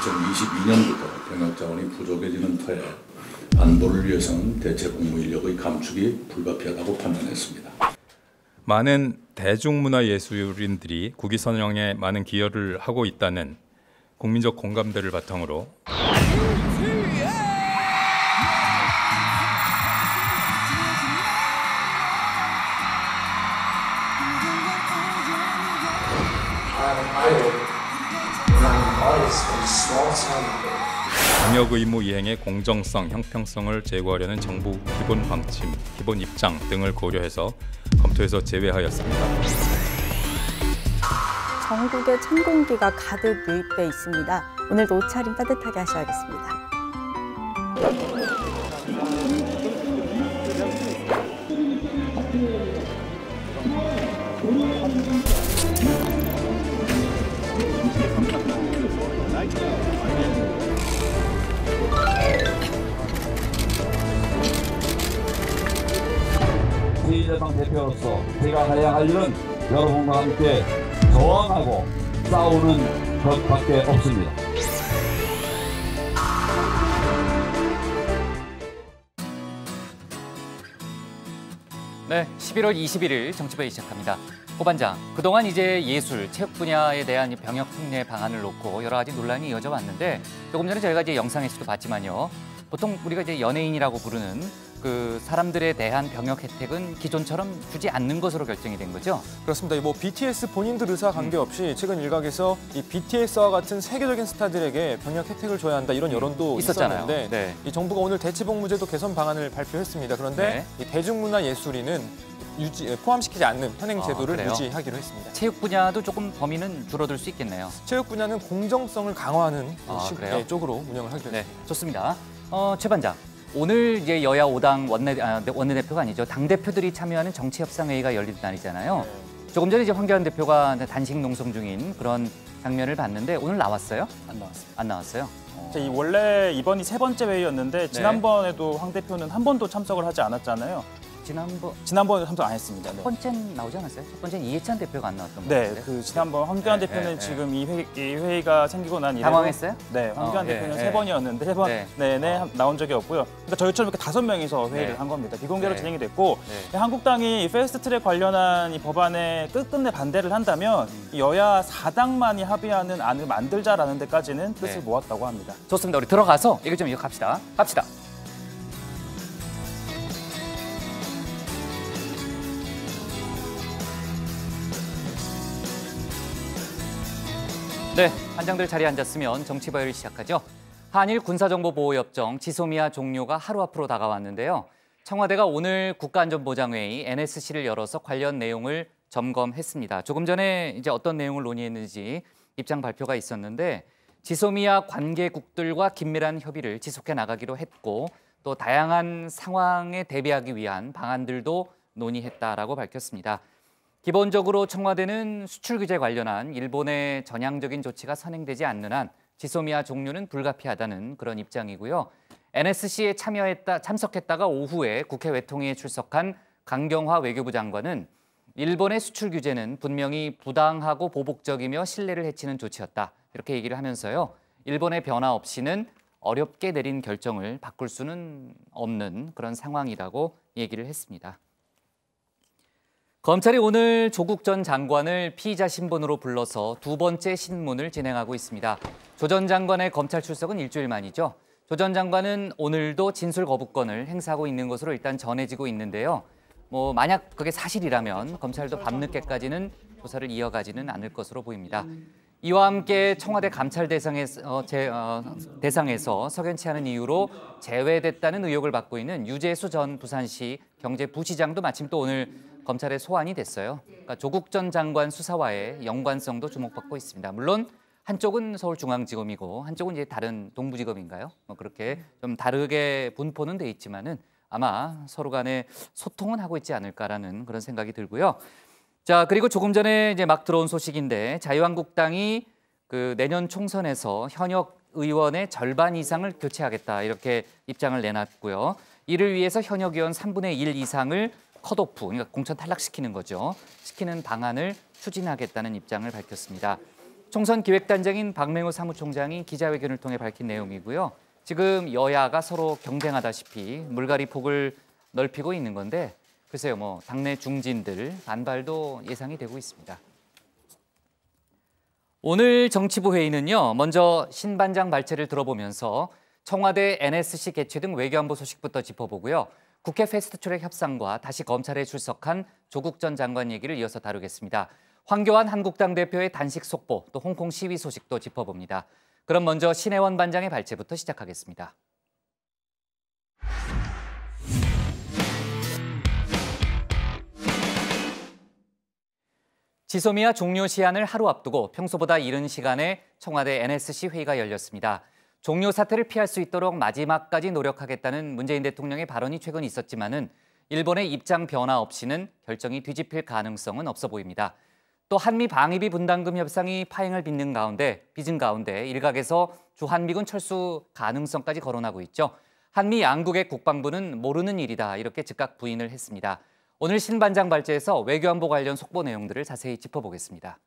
2022년부터 병역 자원이 부족해지는 터에 안보를 위해서는 대체 복무 인력의 감축이 불가피하다고 판단했습니다. 많은 대중문화예술인들이 국위 선영에 많은 기여를 하고 있다는 국민적 공감대를 바탕으로 병역 의무 이행의 공정성, 형평성을 제고하려는 정부 기본 방침, 기본 입장 등을 고려해서 검토해서 제외하였습니다. 전국에 찬 공기가 가득 유입돼 있습니다. 오늘도 옷차림 따뜻하게 하셔야겠습니다. 제2야당 대표로서 제가 해야 할 일은 여러분과 함께 저항하고 싸우는 것밖에 없습니다. 네, 11월 21일 정치부회 시작합니다. 호 반장, 그동안 이제 예술, 체육 분야에 대한 병역 특례 방안을 놓고 여러 가지 논란이 이어져 왔는데 조금 전에 저희가 이제 영상에서도 봤지만요. 보통 우리가 이제 연예인이라고 부르는 그 사람들에 대한 병역 혜택은 기존처럼 주지 않는 것으로 결정이 된 거죠? 그렇습니다. 뭐 BTS 본인들 의사 관계없이 최근 일각에서 이 BTS와 같은 세계적인 스타들에게 병역 혜택을 줘야 한다 이런 여론도 있었잖아요. 있었는데 네. 이 정부가 오늘 대체복무제도 개선 방안을 발표했습니다. 그런데 이 대중문화예술인은 포함시키지 않는 현행 제도를 유지하기로 했습니다. 체육 분야도 조금 범위는 줄어들 수 있겠네요. 체육 분야는 공정성을 강화하는 쪽으로 운영을 하기로 했습니다. 네, 좋습니다. 최 반장. 오늘 이제 여야 5당 원내대표가 아니죠. 당대표들이 참여하는 정치협상회의가 열린 날이잖아요. 조금 전에 이제 황교안 대표가 단식 농성 중인 그런 장면을 봤는데 오늘 나왔어요? 안 나왔어요. 안 나왔어요? 원래 이번이 3번째 회의였는데 지난번에도 황 대표는 한 번도 참석을 하지 않았잖아요. 지난번에 참석 안 했습니다. 네. 첫 번째는 나오지 않았어요? 첫 번째는 이해찬 대표가 안 나왔던 것 네, 같은데. 그 지난번 황교안 대표는 지금 이 회의가 생기고 난 이래로 당황했어요? 네, 황교안 대표는 3번이었는데 3번 내내 나온 적이 없고요. 그러니까 저희처럼 이렇게 5명이서 회의를 한 겁니다. 비공개로 진행이 됐고 한국당이 패스트트랙 관련한 이 법안에 끝끝내 반대를 한다면 여야 4당만이 합의하는 안을 만들자라는 데까지는 뜻을 모았다고 합니다. 좋습니다. 우리 들어가서 얘기 좀 이어갑시다. 갑시다. 네, 한장들 자리에 앉았으면 정치바이오를 시작하죠. 한일 군사정보보호협정 지소미아 종료가 하루 앞으로 다가왔는데요. 청와대가 오늘 국가안전보장회의 NSC를 열어서 관련 내용을 점검했습니다. 조금 전에 이제 어떤 내용을 논의했는지 입장 발표가 있었는데 지소미아 관계국들과 긴밀한 협의를 지속해 나가기로 했고 또 다양한 상황에 대비하기 위한 방안들도 논의했다라고 밝혔습니다. 기본적으로 청와대는 수출 규제 관련한 일본의 전향적인 조치가 선행되지 않는 한 지소미아 종료는 불가피하다는 그런 입장이고요. NSC에 참석했다가 오후에 국회 외통위에 출석한 강경화 외교부 장관은 일본의 수출 규제는 분명히 부당하고 보복적이며 신뢰를 해치는 조치였다. 이렇게 얘기를 하면서요. 일본의 변화 없이는 어렵게 내린 결정을 바꿀 수는 없는 그런 상황이라고 얘기를 했습니다. 검찰이 오늘 조국 전 장관을 피의자 신분으로 불러서 두 번째 신문을 진행하고 있습니다. 조 전 장관의 검찰 출석은 일주일 만이죠. 조 전 장관은 오늘도 진술 거부권을 행사하고 있는 것으로 일단 전해지고 있는데요. 만약 그게 사실이라면 검찰도 밤늦게까지는 조사를 이어가지는 않을 것으로 보입니다. 이와 함께 청와대 감찰 대상에서 석연치 않은 이유로 제외됐다는 의혹을 받고 있는 유재수 전 부산시 경제부시장도 마침 또 오늘 검찰에 소환이 됐어요. 그러니까 조국 전 장관 수사와의 연관성도 주목받고 있습니다. 물론 한쪽은 서울중앙지검이고 한쪽은 이제 다른 동부지검인가요? 그렇게 좀 다르게 분포는 돼 있지만은 아마 서로 간에 소통은 하고 있지 않을까라는 그런 생각이 들고요. 자, 그리고 조금 전에 이제 막 들어온 소식인데 자유한국당이 그 내년 총선에서 현역 의원의 절반 이상을 교체하겠다 이렇게 입장을 내놨고요. 이를 위해서 현역 의원 3분의 1 이상을 컷오프, 그러니까 공천 탈락시키는 거죠. 시키는 방안을 추진하겠다는 입장을 밝혔습니다. 총선 기획단장인 박맹호 사무총장이 기자회견을 통해 밝힌 내용이고요. 지금 여야가 서로 경쟁하다시피 물갈이 폭을 넓히고 있는 건데 글쎄요, 뭐 당내 중진들 반발도 예상이 되고 있습니다. 오늘 정치부 회의는요. 먼저 신반장 발제를 들어보면서 청와대 NSC 개최 등 외교안보 소식부터 짚어보고요. 국회 패스트트랙 협상과 다시 검찰에 출석한 조국 전 장관 얘기를 이어서 다루겠습니다. 황교안 한국당 대표의 단식 속보, 또 홍콩 시위 소식도 짚어봅니다. 그럼 먼저 신혜원 반장의 발제부터 시작하겠습니다. 지소미아 종료 시한을 하루 앞두고 평소보다 이른 시간에 청와대 NSC 회의가 열렸습니다. 종료 사태를 피할 수 있도록 마지막까지 노력하겠다는 문재인 대통령의 발언이 최근 있었지만은 일본의 입장 변화 없이는 결정이 뒤집힐 가능성은 없어 보입니다. 또 한미 방위비 분담금 협상이 파행을 빚은 가운데 일각에서 주한미군 철수 가능성까지 거론하고 있죠. 한미 양국의 국방부는 모르는 일이다 이렇게 즉각 부인을 했습니다. 오늘 신반장 발제에서 외교안보 관련 속보 내용들을 자세히 짚어보겠습니다.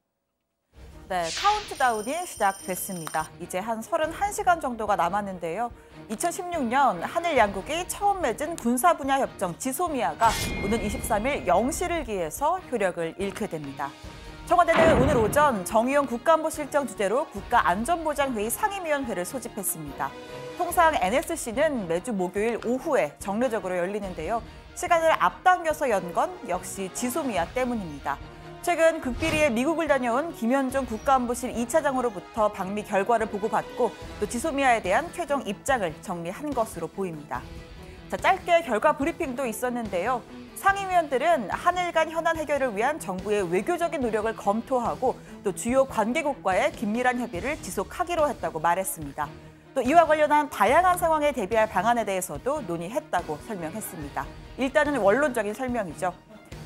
네, 카운트다운이 시작됐습니다. 이제 한 31시간 정도가 남았는데요. 2016년 한일 양국이 처음 맺은 군사 분야 협정 지소미아가 오는 23일 0시를 기해서 효력을 잃게 됩니다. 청와대는 오늘 오전 정의용 국가안보실장 주재로 국가안전보장회의 상임위원회를 소집했습니다. 통상 NSC는 매주 목요일 오후에 정례적으로 열리는데요. 시간을 앞당겨서 연 건 역시 지소미아 때문입니다. 최근 극비리에 미국을 다녀온 김현종 국가안보실 2차장으로부터 방미 결과를 보고받고 또 지소미아에 대한 최종 입장을 정리한 것으로 보입니다. 자, 짧게 결과 브리핑도 있었는데요. 상임위원들은 한일 간 현안 해결을 위한 정부의 외교적인 노력을 검토하고 또 주요 관계국과의 긴밀한 협의를 지속하기로 했다고 말했습니다. 또 이와 관련한 다양한 상황에 대비할 방안에 대해서도 논의했다고 설명했습니다. 일단은 원론적인 설명이죠.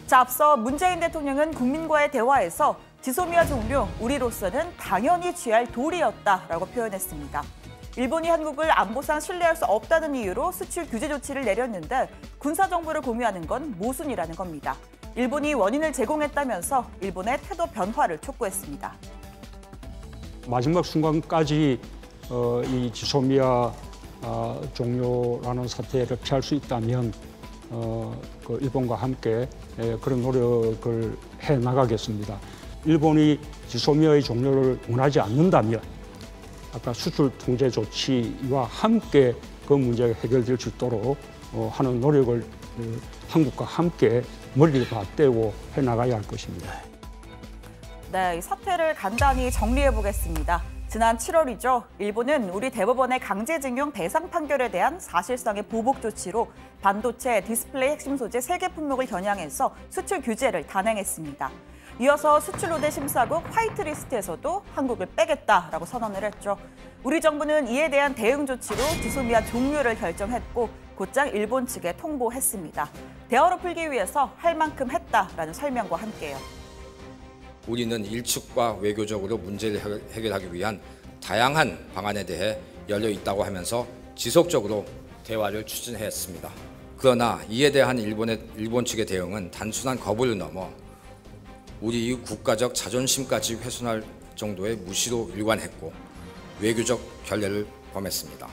자, 앞서 문재인 대통령은 국민과의 대화에서 지소미아 종료, 우리로서는 당연히 취할 도리였다라고 표현했습니다. 일본이 한국을 안보상 신뢰할 수 없다는 이유로 수출 규제 조치를 내렸는데 군사 정보를 공유하는 건 모순이라는 겁니다. 일본이 원인을 제공했다면서 일본의 태도 변화를 촉구했습니다. 마지막 순간까지 이 지소미아 종료라는 사태를 피할 수 있다면 그 일본과 함께 그런 노력을 해 나가겠습니다. 일본이 지소미아의 종료를 원하지 않는다면 아까 수출 통제 조치와 함께 그 문제가 해결될 수 있도록 하는 노력을 한국과 함께 머리를 맞대고 해 나가야 할 것입니다. 네, 이 사태를 간단히 정리해 보겠습니다. 지난 7월이죠. 일본은 우리 대법원의 강제징용 배상 판결에 대한 사실상의 보복 조치로 반도체, 디스플레이 핵심 소재 3개 품목을 겨냥해서 수출 규제를 단행했습니다. 이어서 수출로대 심사국 화이트리스트에서도 한국을 빼겠다라고 선언을 했죠. 우리 정부는 이에 대한 대응 조치로 지소미아 종료를 결정했고 곧장 일본 측에 통보했습니다. 대화로 풀기 위해서 할 만큼 했다라는 설명과 함께요. 우리는 일측과 외교적으로 문제를 해결하기 위한 다양한 방안에 대해 열려 있다고 하면서 지속적으로 대화를 추진했습니다. 그러나 이에 대한 일본 측의 대응은 단순한 거부를 넘어 우리 국가적 자존심까지 훼손할 정도의 무시로 일관했고 외교적 결례를 범했습니다.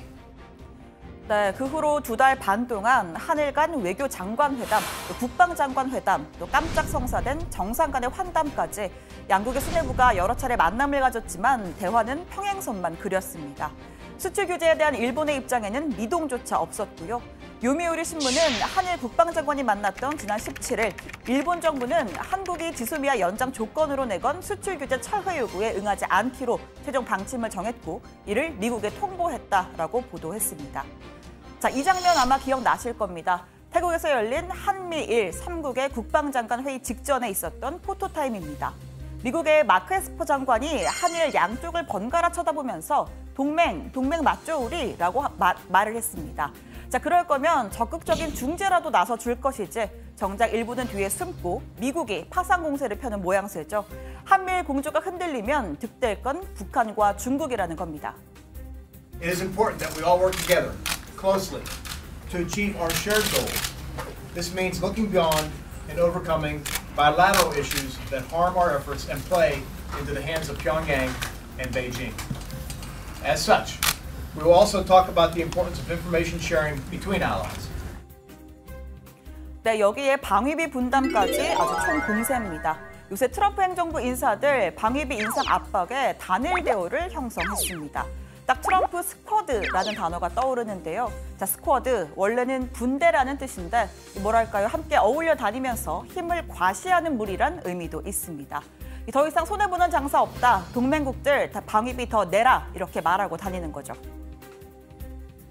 네, 그 후로 2달 반 동안 한일 간 외교장관회담, 또 국방장관회담, 또 깜짝 성사된 정상 간의 환담까지 양국의 수뇌부가 여러 차례 만남을 가졌지만 대화는 평행선만 그렸습니다. 수출 규제에 대한 일본의 입장에는 미동조차 없었고요. 요미우리 신문은 한일 국방장관이 만났던 지난 17일 일본 정부는 한국이 지소미아 연장 조건으로 내건 수출 규제 철회 요구에 응하지 않기로 최종 방침을 정했고 이를 미국에 통보했다라고 보도했습니다. 자, 이 장면 아마 기억나실 겁니다. 태국에서 열린 한미일 3국의 국방장관 회의 직전에 있었던 포토타임입니다. 미국의 마크 에스퍼 장관이 한일 양쪽을 번갈아 쳐다보면서 동맹 맞죠 우리라고 말을 했습니다. 자, 그럴 거면 적극적인 중재라도 나서 줄 것이지 정작 일본은 뒤에 숨고 미국이 파상 공세를 펴는 모양새죠. 한미일 공조가 흔들리면 득될 건 북한과 중국이라는 겁니다. It is important that we all work together closely to achieve our shared goals. This means looking beyond and overcoming bilateral issues that harm our efforts and play into the hands of Pyongyang and Beijing. As such, we will also talk about the importance of information sharing between allies. 네, 여기에 방위비 분담까지 아주 총 공세입니다. 요새 트럼프 행정부 인사들 방위비 인상 압박에 단일 대우를 형성했습니다. 딱 트럼프 스쿼드라는 단어가 떠오르는데요. 자, 스쿼드, 원래는 분대라는 뜻인데 뭐랄까요, 함께 어울려 다니면서 힘을 과시하는 무리란 의미도 있습니다. 더 이상 손해보는 장사 없다, 동맹국들 다 방위비 더 내라 이렇게 말하고 다니는 거죠.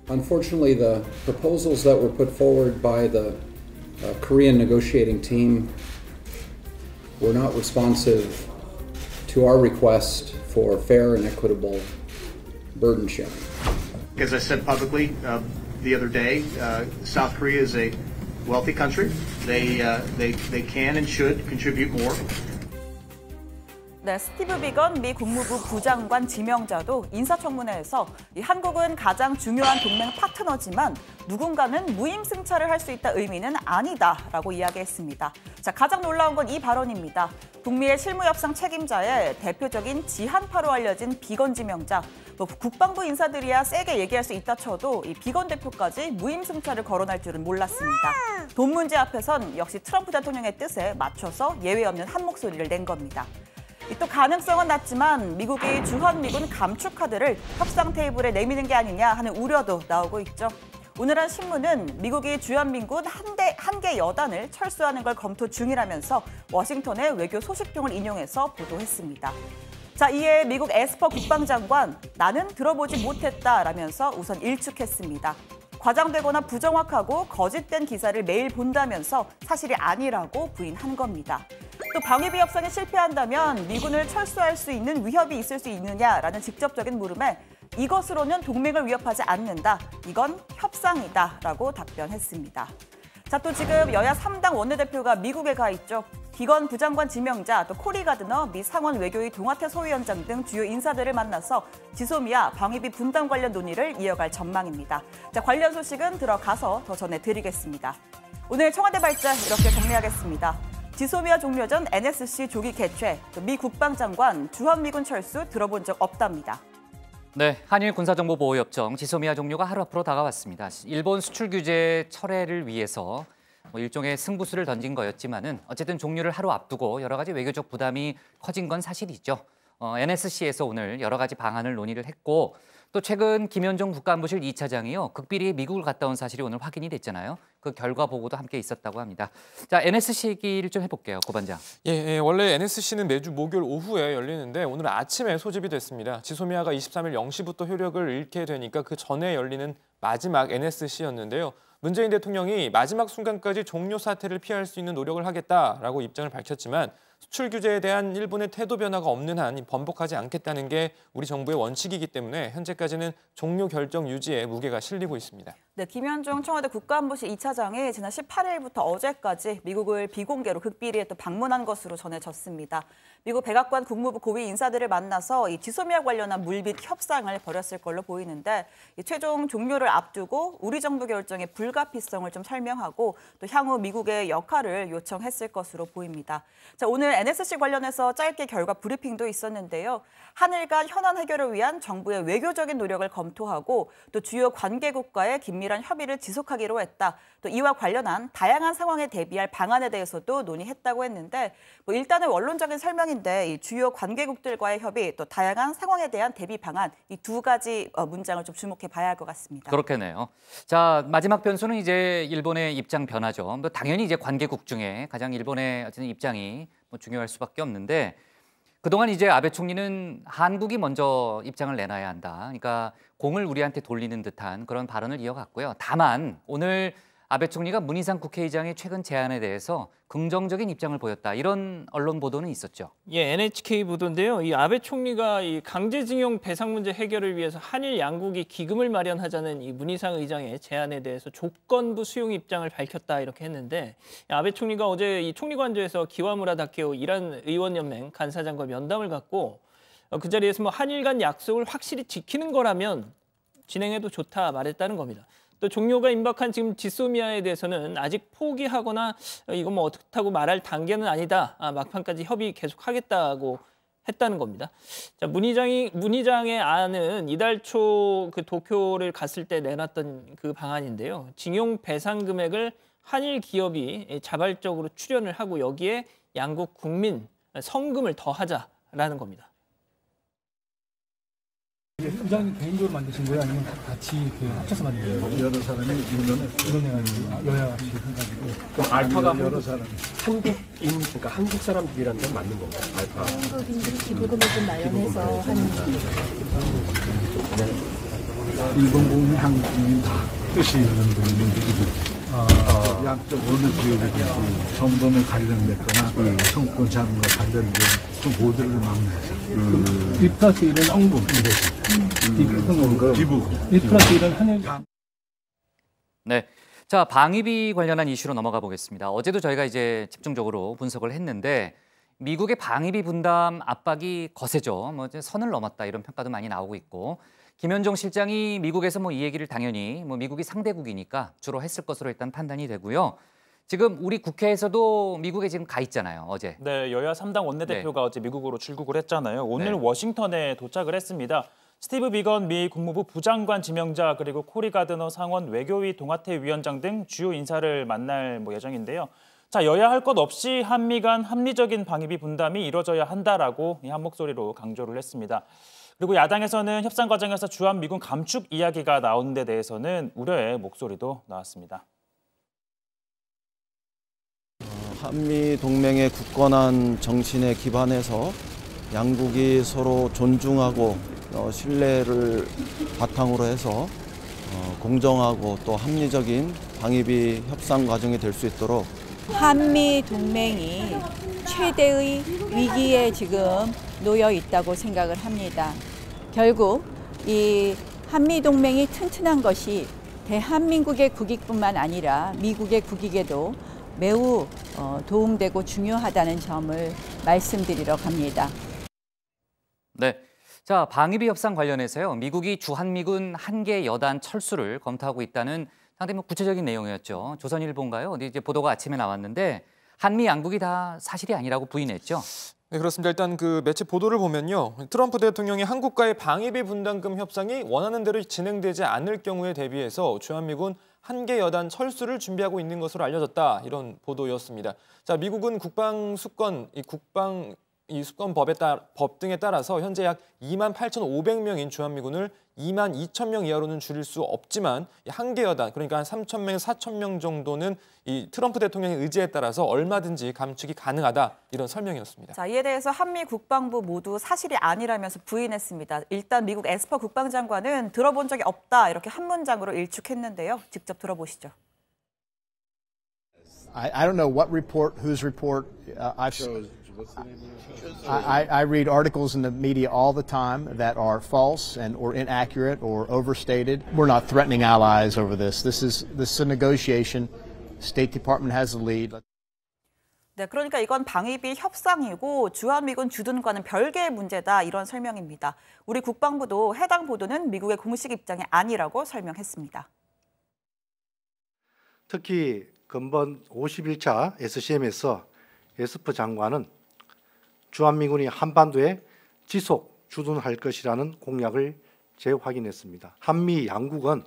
Unfortunately, the proposals that were put forward by the Korean negotiating team were not responsive to our request for fair and equitable burden sharing. As I said publicly the other day, South Korea is a wealthy country. They can and should contribute more. 네, 스티브 비건 미 국무부 부장관 지명자도 인사청문회에서 한국은 가장 중요한 동맹 파트너지만 누군가는 무임승차를 할 수 있다 의미는 아니다라고 이야기했습니다. 자, 가장 놀라운 건 이 발언입니다. 북미의 실무협상 책임자의 대표적인 지한파로 알려진 비건 지명자, 국방부 인사들이야 세게 얘기할 수 있다 쳐도 이 비건 대표까지 무임승차를 거론할 줄은 몰랐습니다. 돈 문제 앞에선 역시 트럼프 대통령의 뜻에 맞춰서 예외 없는 한 목소리를 낸 겁니다. 또 가능성은 낮지만 미국이 주한미군 감축 카드를 협상 테이블에 내미는 게 아니냐 하는 우려도 나오고 있죠. 오늘 한 신문은 미국이 주한미군 한 개 여단을 철수하는 걸 검토 중이라면서 워싱턴의 외교 소식통을 인용해서 보도했습니다. 자, 이에 미국 에스퍼 국방장관, 나는 들어보지 못했다라면서 우선 일축했습니다. 과장되거나 부정확하고 거짓된 기사를 매일 본다면서 사실이 아니라고 부인한 겁니다. 또 방위비 협상에 실패한다면 미군을 철수할 수 있는 위협이 있을 수 있느냐라는 직접적인 물음에 이것으로는 동맹을 위협하지 않는다. 이건 협상이다라고 답변했습니다. 자, 또 지금 여야 3당 원내대표가 미국에 가 있죠. 비건 부장관 지명자, 또 코리 가드너 미 상원 외교위 동아태 소위원장 등 주요 인사들을 만나서 지소미아 방위비 분담 관련 논의를 이어갈 전망입니다. 자, 관련 소식은 들어가서 더 전해드리겠습니다. 오늘 청와대 발자 이렇게 정리하겠습니다. 지소미아 종료 전 NSC 조기 개최, 또 미 국방장관 주한미군 철수 들어본 적 없답니다. 네, 한일 군사정보보호협정 지소미아 종료가 하루 앞으로 다가왔습니다. 일본 수출 규제 철회를 위해서 일종의 승부수를 던진 거였지만은 어쨌든 종료를 하루 앞두고 여러 가지 외교적 부담이 커진 건 사실이죠. NSC에서 오늘 여러 가지 방안을 논의를 했고 또 최근 김현종 국가안보실 2차장이요. 극비리에 미국을 갔다 온 사실이 오늘 확인이 됐잖아요. 그 결과 보고도 함께 있었다고 합니다. 자, NSC 얘기를 좀 해볼게요, 고 반장. 예, 원래 NSC는 매주 목요일 오후에 열리는데 오늘 아침에 소집이 됐습니다. 지소미아가 23일 0시부터 효력을 잃게 되니까 그 전에 열리는 마지막 NSC였는데요. 문재인 대통령이 마지막 순간까지 종료 사태를 피할 수 있는 노력을 하겠다라고 입장을 밝혔지만 수출 규제에 대한 일본의 태도 변화가 없는 한 번복하지 않겠다는 게 우리 정부의 원칙이기 때문에 현재까지는 종료 결정 유지에 무게가 실리고 있습니다. 네, 김현종 청와대 국가안보실 2차장이 지난 18일부터 어제까지 미국을 비공개로 극비리에 또 방문한 것으로 전해졌습니다. 미국 백악관 국무부 고위 인사들을 만나서 이 지소미아 관련한 물밑 협상을 벌였을 걸로 보이는데 이 최종 종료를 앞두고 우리 정부 결정의 불가피성을 좀 설명하고 또 향후 미국의 역할을 요청했을 것으로 보입니다. 자, 오늘 NSC 관련해서 짧게 결과 브리핑도 있었는데요. 한일 간 현안 해결을 위한 정부의 외교적인 노력을 검토하고 또 주요 관계국과의 긴밀한 협의를 지속하기로 했다. 또 이와 관련한 다양한 상황에 대비할 방안에 대해서도 논의했다고 했는데 일단은 원론적인 설명인데 이 주요 관계국들과의 협의 또 다양한 상황에 대한 대비 방안 이 두 가지 문장을 좀 주목해 봐야 할 것 같습니다. 그렇겠네요. 자, 마지막 변수는 이제 일본의 입장 변화죠. 당연히 이제 관계국 중에 가장 일본의 어쨌든 입장이 중요할 수밖에 없는데 그동안 이제 아베 총리는 한국이 먼저 입장을 내놔야 한다. 그러니까 공을 우리한테 돌리는 듯한 그런 발언을 이어갔고요. 다만 오늘 아베 총리가 문희상 국회의장의 최근 제안에 대해서 긍정적인 입장을 보였다. 이런 언론 보도는 있었죠. 예, NHK 보도인데요. 이 아베 총리가 이 강제징용 배상 문제 해결을 위해서 한일 양국이 기금을 마련하자는 이 문희상 의장의 제안에 대해서 조건부 수용 입장을 밝혔다 이렇게 했는데 아베 총리가 어제 이 총리관저에서 기와무라 다케오 이란 의원연맹 간사장과 면담을 갖고 그 자리에서 한일 간 약속을 확실히 지키는 거라면 진행해도 좋다 말했다는 겁니다. 또 종료가 임박한 지금 지소미아에 대해서는 아직 포기하거나 이거 어떻다고 말할 단계는 아니다. 막판까지 협의 계속하겠다고 했다는 겁니다. 자, 문 의장의 안은 이달 초 그 도쿄를 갔을 때 내놨던 그 방안인데요. 징용 배상 금액을 한일 기업이 자발적으로 출연을 하고 여기에 양국 국민 성금을 더하자라는 겁니다. 의장님 개인적으로 만드신 거예요? 아니면 같이 합쳐서 만든 거예요? 여러 사람이 의논해가지고 여야 같이 해가지고. 알파가 여러 사람 한국인, 그러니까 한국 사람들이라는 건 맞는 건가요? 알파. 한국인들이 기부금을 좀 마련해서 하는. 일본 국민, 한국 국민 다 뜻이 있는 분들이 양쪽 어느 지역이든 정권에 관련됐거나 정권 자금과 관련된 좀 보도를 막내서 1+1은 성분, 기부, 1+1은 한일. 네, 자 방위비 관련한 이슈로 넘어가 보겠습니다. 어제도 저희가 이제 집중적으로 분석을 했는데 미국의 방위비 분담 압박이 거세죠. 뭐 이제 선을 넘었다 이런 평가도 많이 나오고 있고. 김현종 실장이 미국에서 뭐 이 얘기를 당연히 뭐 미국이 상대국이니까 주로 했을 것으로 일단 판단이 되고요. 지금 우리 국회에서도 미국에 지금 가 있잖아요, 어제. 네, 여야 3당 원내대표가 어제 미국으로 출국을 했잖아요. 오늘 워싱턴에 도착을 했습니다. 스티브 비건 미 국무부 부장관 지명자 그리고 코리 가드너 상원 외교위 동아태 위원장 등 주요 인사를 만날 예정인데요. 자, 여야 할 것 없이 한미 간 합리적인 방위비 분담이 이루어져야 한다라고 한 목소리로 강조를 했습니다. 그리고 야당에서는 협상 과정에서 주한미군 감축 이야기가 나오는 데 대해서는 우려의 목소리도 나왔습니다. 한미 동맹의 굳건한 정신에 기반해서 양국이 서로 존중하고 신뢰를 바탕으로 해서 공정하고 또 합리적인 방위비 협상 과정이 될 수 있도록 한미 동맹이 최대의 위기에 지금 놓여 있다고 생각을 합니다. 결국 이 한미 동맹이 튼튼한 것이 대한민국의 국익뿐만 아니라 미국의 국익에도 매우 도움되고 중요하다는 점을 말씀드리러 갑니다. 네, 자 방위비 협상 관련해서요. 미국이 주한미군 한개 여단 철수를 검토하고 있다는 상당히 구체적인 내용이었죠. 조선일보인가요? 어디 이제 보도가 아침에 나왔는데 한미 양국이 다 사실이 아니라고 부인했죠. 네, 그렇습니다. 일단 그 매체 보도를 보면요. 트럼프 대통령이 한국과의 방위비 분담금 협상이 원하는 대로 진행되지 않을 경우에 대비해서 주한미군 한개 여단 철수를 준비하고 있는 것으로 알려졌다. 이런 보도였습니다. 자, 미국은 법 등에 따라서 현재 약 28,500명인 주한미군을 22,000명 이하로는 줄일 수 없지만 한개 여단, 그러니까 한 3,000명에서 4,000명 정도는 이 트럼프 대통령의 의지에 따라서 얼마든지 감축이 가능하다. 이런 설명이었습니다. 자, 이에 대해서 한미 국방부 모두 사실이 아니라면서 부인했습니다. 일단 미국 에스퍼 국방장관은 들어본 적이 없다. 이렇게 한 문장으로 일축했는데요. 직접 들어보시죠. I don't know what report, whose report. I read articles in the media all the time that are false or inaccurate or overstated. We're not threatening allies over this. This is a negotiation. State Department has the lead. 네, 그러니까 이건 방위비 협상이고 주한미군 주둔과는 별개의 문제다 이런 설명입니다. 우리 국방부도 해당 보도는 미국의 공식 입장이 아니라고 설명했습니다. 특히 근본 51차 SCM에서 에스퍼 장관은 주한미군이 한반도에 지속 주둔할 것이라는 공약을 재확인했습니다. 한미 양국은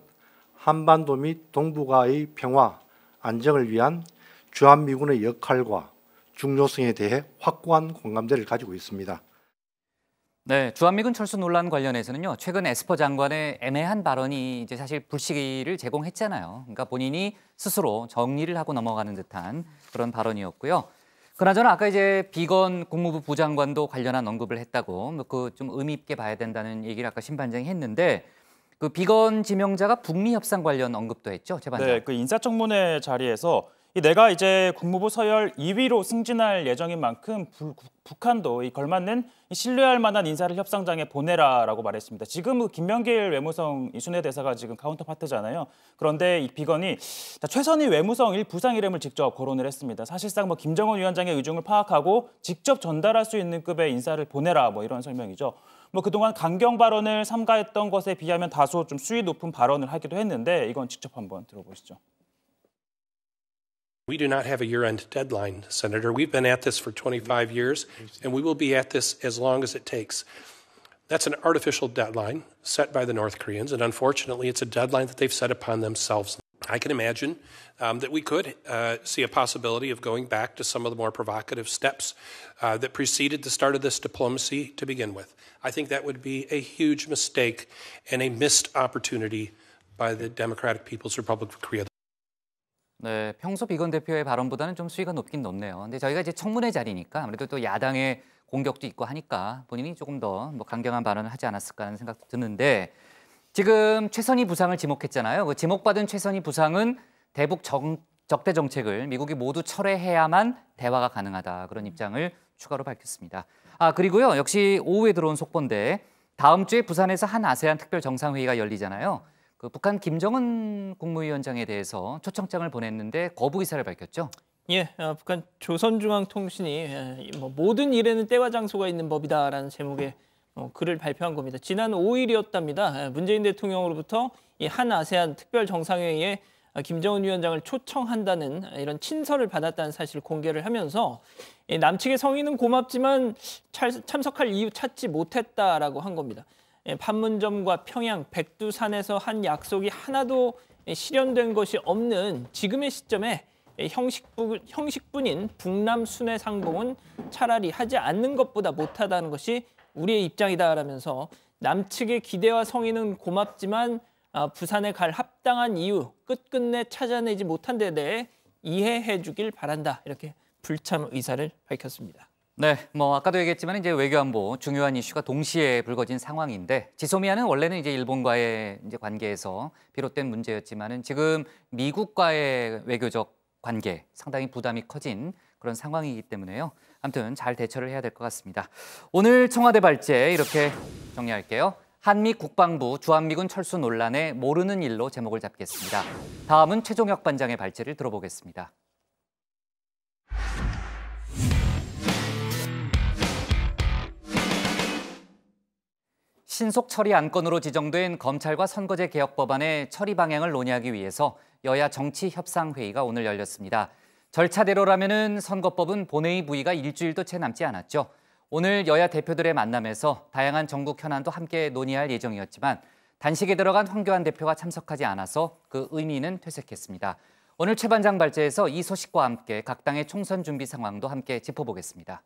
한반도 및 동북아의 평화, 안정을 위한 주한미군의 역할과 중요성에 대해 확고한 공감대를 가지고 있습니다. 네, 주한미군 철수 논란 관련해서는요. 최근 에스퍼 장관의 애매한 발언이 이제 사실 불씨를 제공했잖아요. 그러니까 본인이 스스로 정리를 하고 넘어가는 듯한 그런 발언이었고요. 그나저나 아까 이제 비건 국무부 부장관도 관련한 언급을 했다고 그 좀 의미 있게 봐야 된다는 얘기를 아까 심반장이 했는데 그 비건 지명자가 북미 협상 관련 언급도 했죠, 재반장. 네, 그 인사청문회 자리에서 내가 이제 국무부 서열 2위로 승진할 예정인 만큼 북한도 이 걸맞는 신뢰할 만한 인사를 협상장에 보내라라고 말했습니다. 지금 김명길 외무성 순회 대사가 지금 카운터파트잖아요. 그런데 이 비건이 최선희 외무성 1 부상 이름을 직접 거론을 했습니다. 사실상 김정은 위원장의 의중을 파악하고 직접 전달할 수 있는 급의 인사를 보내라 이런 설명이죠. 그동안 강경 발언을 삼가했던 것에 비하면 다소 좀 수위 높은 발언을 하기도 했는데 이건 직접 한번 들어보시죠. We do not have a year-end deadline, Senator. We've been at this for 25 years, and we will be at this as long as it takes. That's an artificial deadline set by the North Koreans, and unfortunately, it's a deadline that they've set upon themselves. I can imagine that we could see a possibility of going back to some of the more provocative steps that preceded the start of this diplomacy to begin with. I think that would be a huge mistake and a missed opportunity by the Democratic People's Republic of Korea. 네, 평소 비건 대표의 발언보다는 좀 수위가 높긴 높네요. 근데 저희가 이제 청문회 자리니까 아무래도 또 야당의 공격도 있고 하니까 본인이 조금 더 뭐 강경한 발언을 하지 않았을까 하는 생각도 드는데 지금 최선희 부상을 지목했잖아요. 그 지목받은 최선희 부상은 대북 적대 정책을 미국이 모두 철회해야만 대화가 가능하다. 그런 입장을 추가로 밝혔습니다. 그리고요. 역시 오후에 들어온 속보인데 다음 주에 부산에서 한 아세안 특별 정상회의가 열리잖아요. 그 북한 김정은 국무위원장에 대해서 초청장을 보냈는데 거부 의사를 밝혔죠. 예, 북한 조선중앙통신이 모든 일에는 때와 장소가 있는 법이다라는 제목의 글을 발표한 겁니다. 지난 5일이었답니다. 문재인 대통령으로부터 이 한 아세안 특별 정상회의에 김정은 위원장을 초청한다는 이런 친서를 받았다는 사실을 공개를 하면서 남측의 성의는 고맙지만 참석할 이유 찾지 못했다라고 한 겁니다. 판문점과 평양, 백두산에서 한 약속이 하나도 실현된 것이 없는 지금의 시점에 형식뿐인 북남 순회 상봉은 차라리 하지 않는 것보다 못하다는 것이 우리의 입장이다라면서 남측의 기대와 성의는 고맙지만 부산에 갈 합당한 이유 끝끝내 찾아내지 못한 데 대해 이해해 주길 바란다. 이렇게 불참 의사를 밝혔습니다. 네, 뭐 아까도 얘기했지만 이제 외교안보 중요한 이슈가 동시에 불거진 상황인데 지소미아는 원래는 이제 일본과의 이제 관계에서 비롯된 문제였지만은 지금 미국과의 외교적 관계 상당히 부담이 커진 그런 상황이기 때문에요. 아무튼 잘 대처를 해야 될 것 같습니다. 오늘 청와대 발제 이렇게 정리할게요. 한미 국방부 주한미군 철수 논란에 모르는 일로 제목을 잡겠습니다. 다음은 최종혁 반장의 발제를 들어보겠습니다. 신속 처리 안건으로 지정된 검찰과 선거제 개혁 법안의 처리 방향을 논의하기 위해서 여야 정치협상회의가 오늘 열렸습니다. 절차대로라면은 선거법은 본회의 부의가 일주일도 채 남지 않았죠. 오늘 여야 대표들의 만남에서 다양한 전국 현안도 함께 논의할 예정이었지만 단식에 들어간 황교안 대표가 참석하지 않아서 그 의미는 퇴색했습니다. 오늘 최 반장 발제에서 이 소식과 함께 각 당의 총선 준비 상황도 함께 짚어보겠습니다.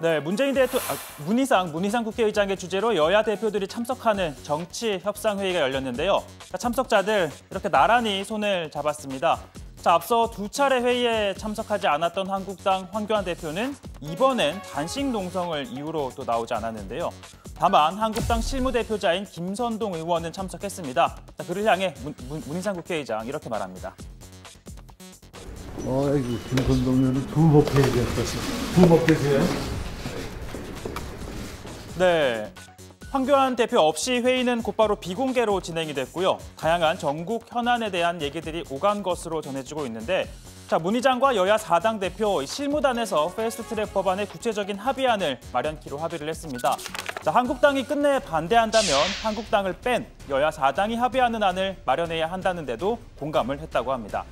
네, 문희상 국회의장의 주재로 여야 대표들이 참석하는 정치협상회의가 열렸는데요. 참석자들 이렇게 나란히 손을 잡았습니다. 앞서 두 차례 회의에 참석하지 않았던 한국당 황교안 대표는 이번엔 단식 농성을 이유로 또 나오지 않았는데요. 다만 한국당 실무대표자인 김선동 의원은 참석했습니다. 그를 향해 문희상 국회의장 이렇게 말합니다. 아이고, 김선동 의원은 부먹회의였어요. 네, 황교안 대표 없이 회의는 곧바로 비공개로 진행이 됐고요. 다양한 전국 현안에 대한 얘기들이 오간 것으로 전해지고 있는데 문 의장과 여야 4당 대표 실무단에서 패스트트랙 법안의 구체적인 합의안을 마련키로 합의를 했습니다. 한국당이 끝내 반대한다면 한국당을 뺀 여야 4당이 합의하는 안을 마련해야 한다는데도 공감을 했다고 합니다.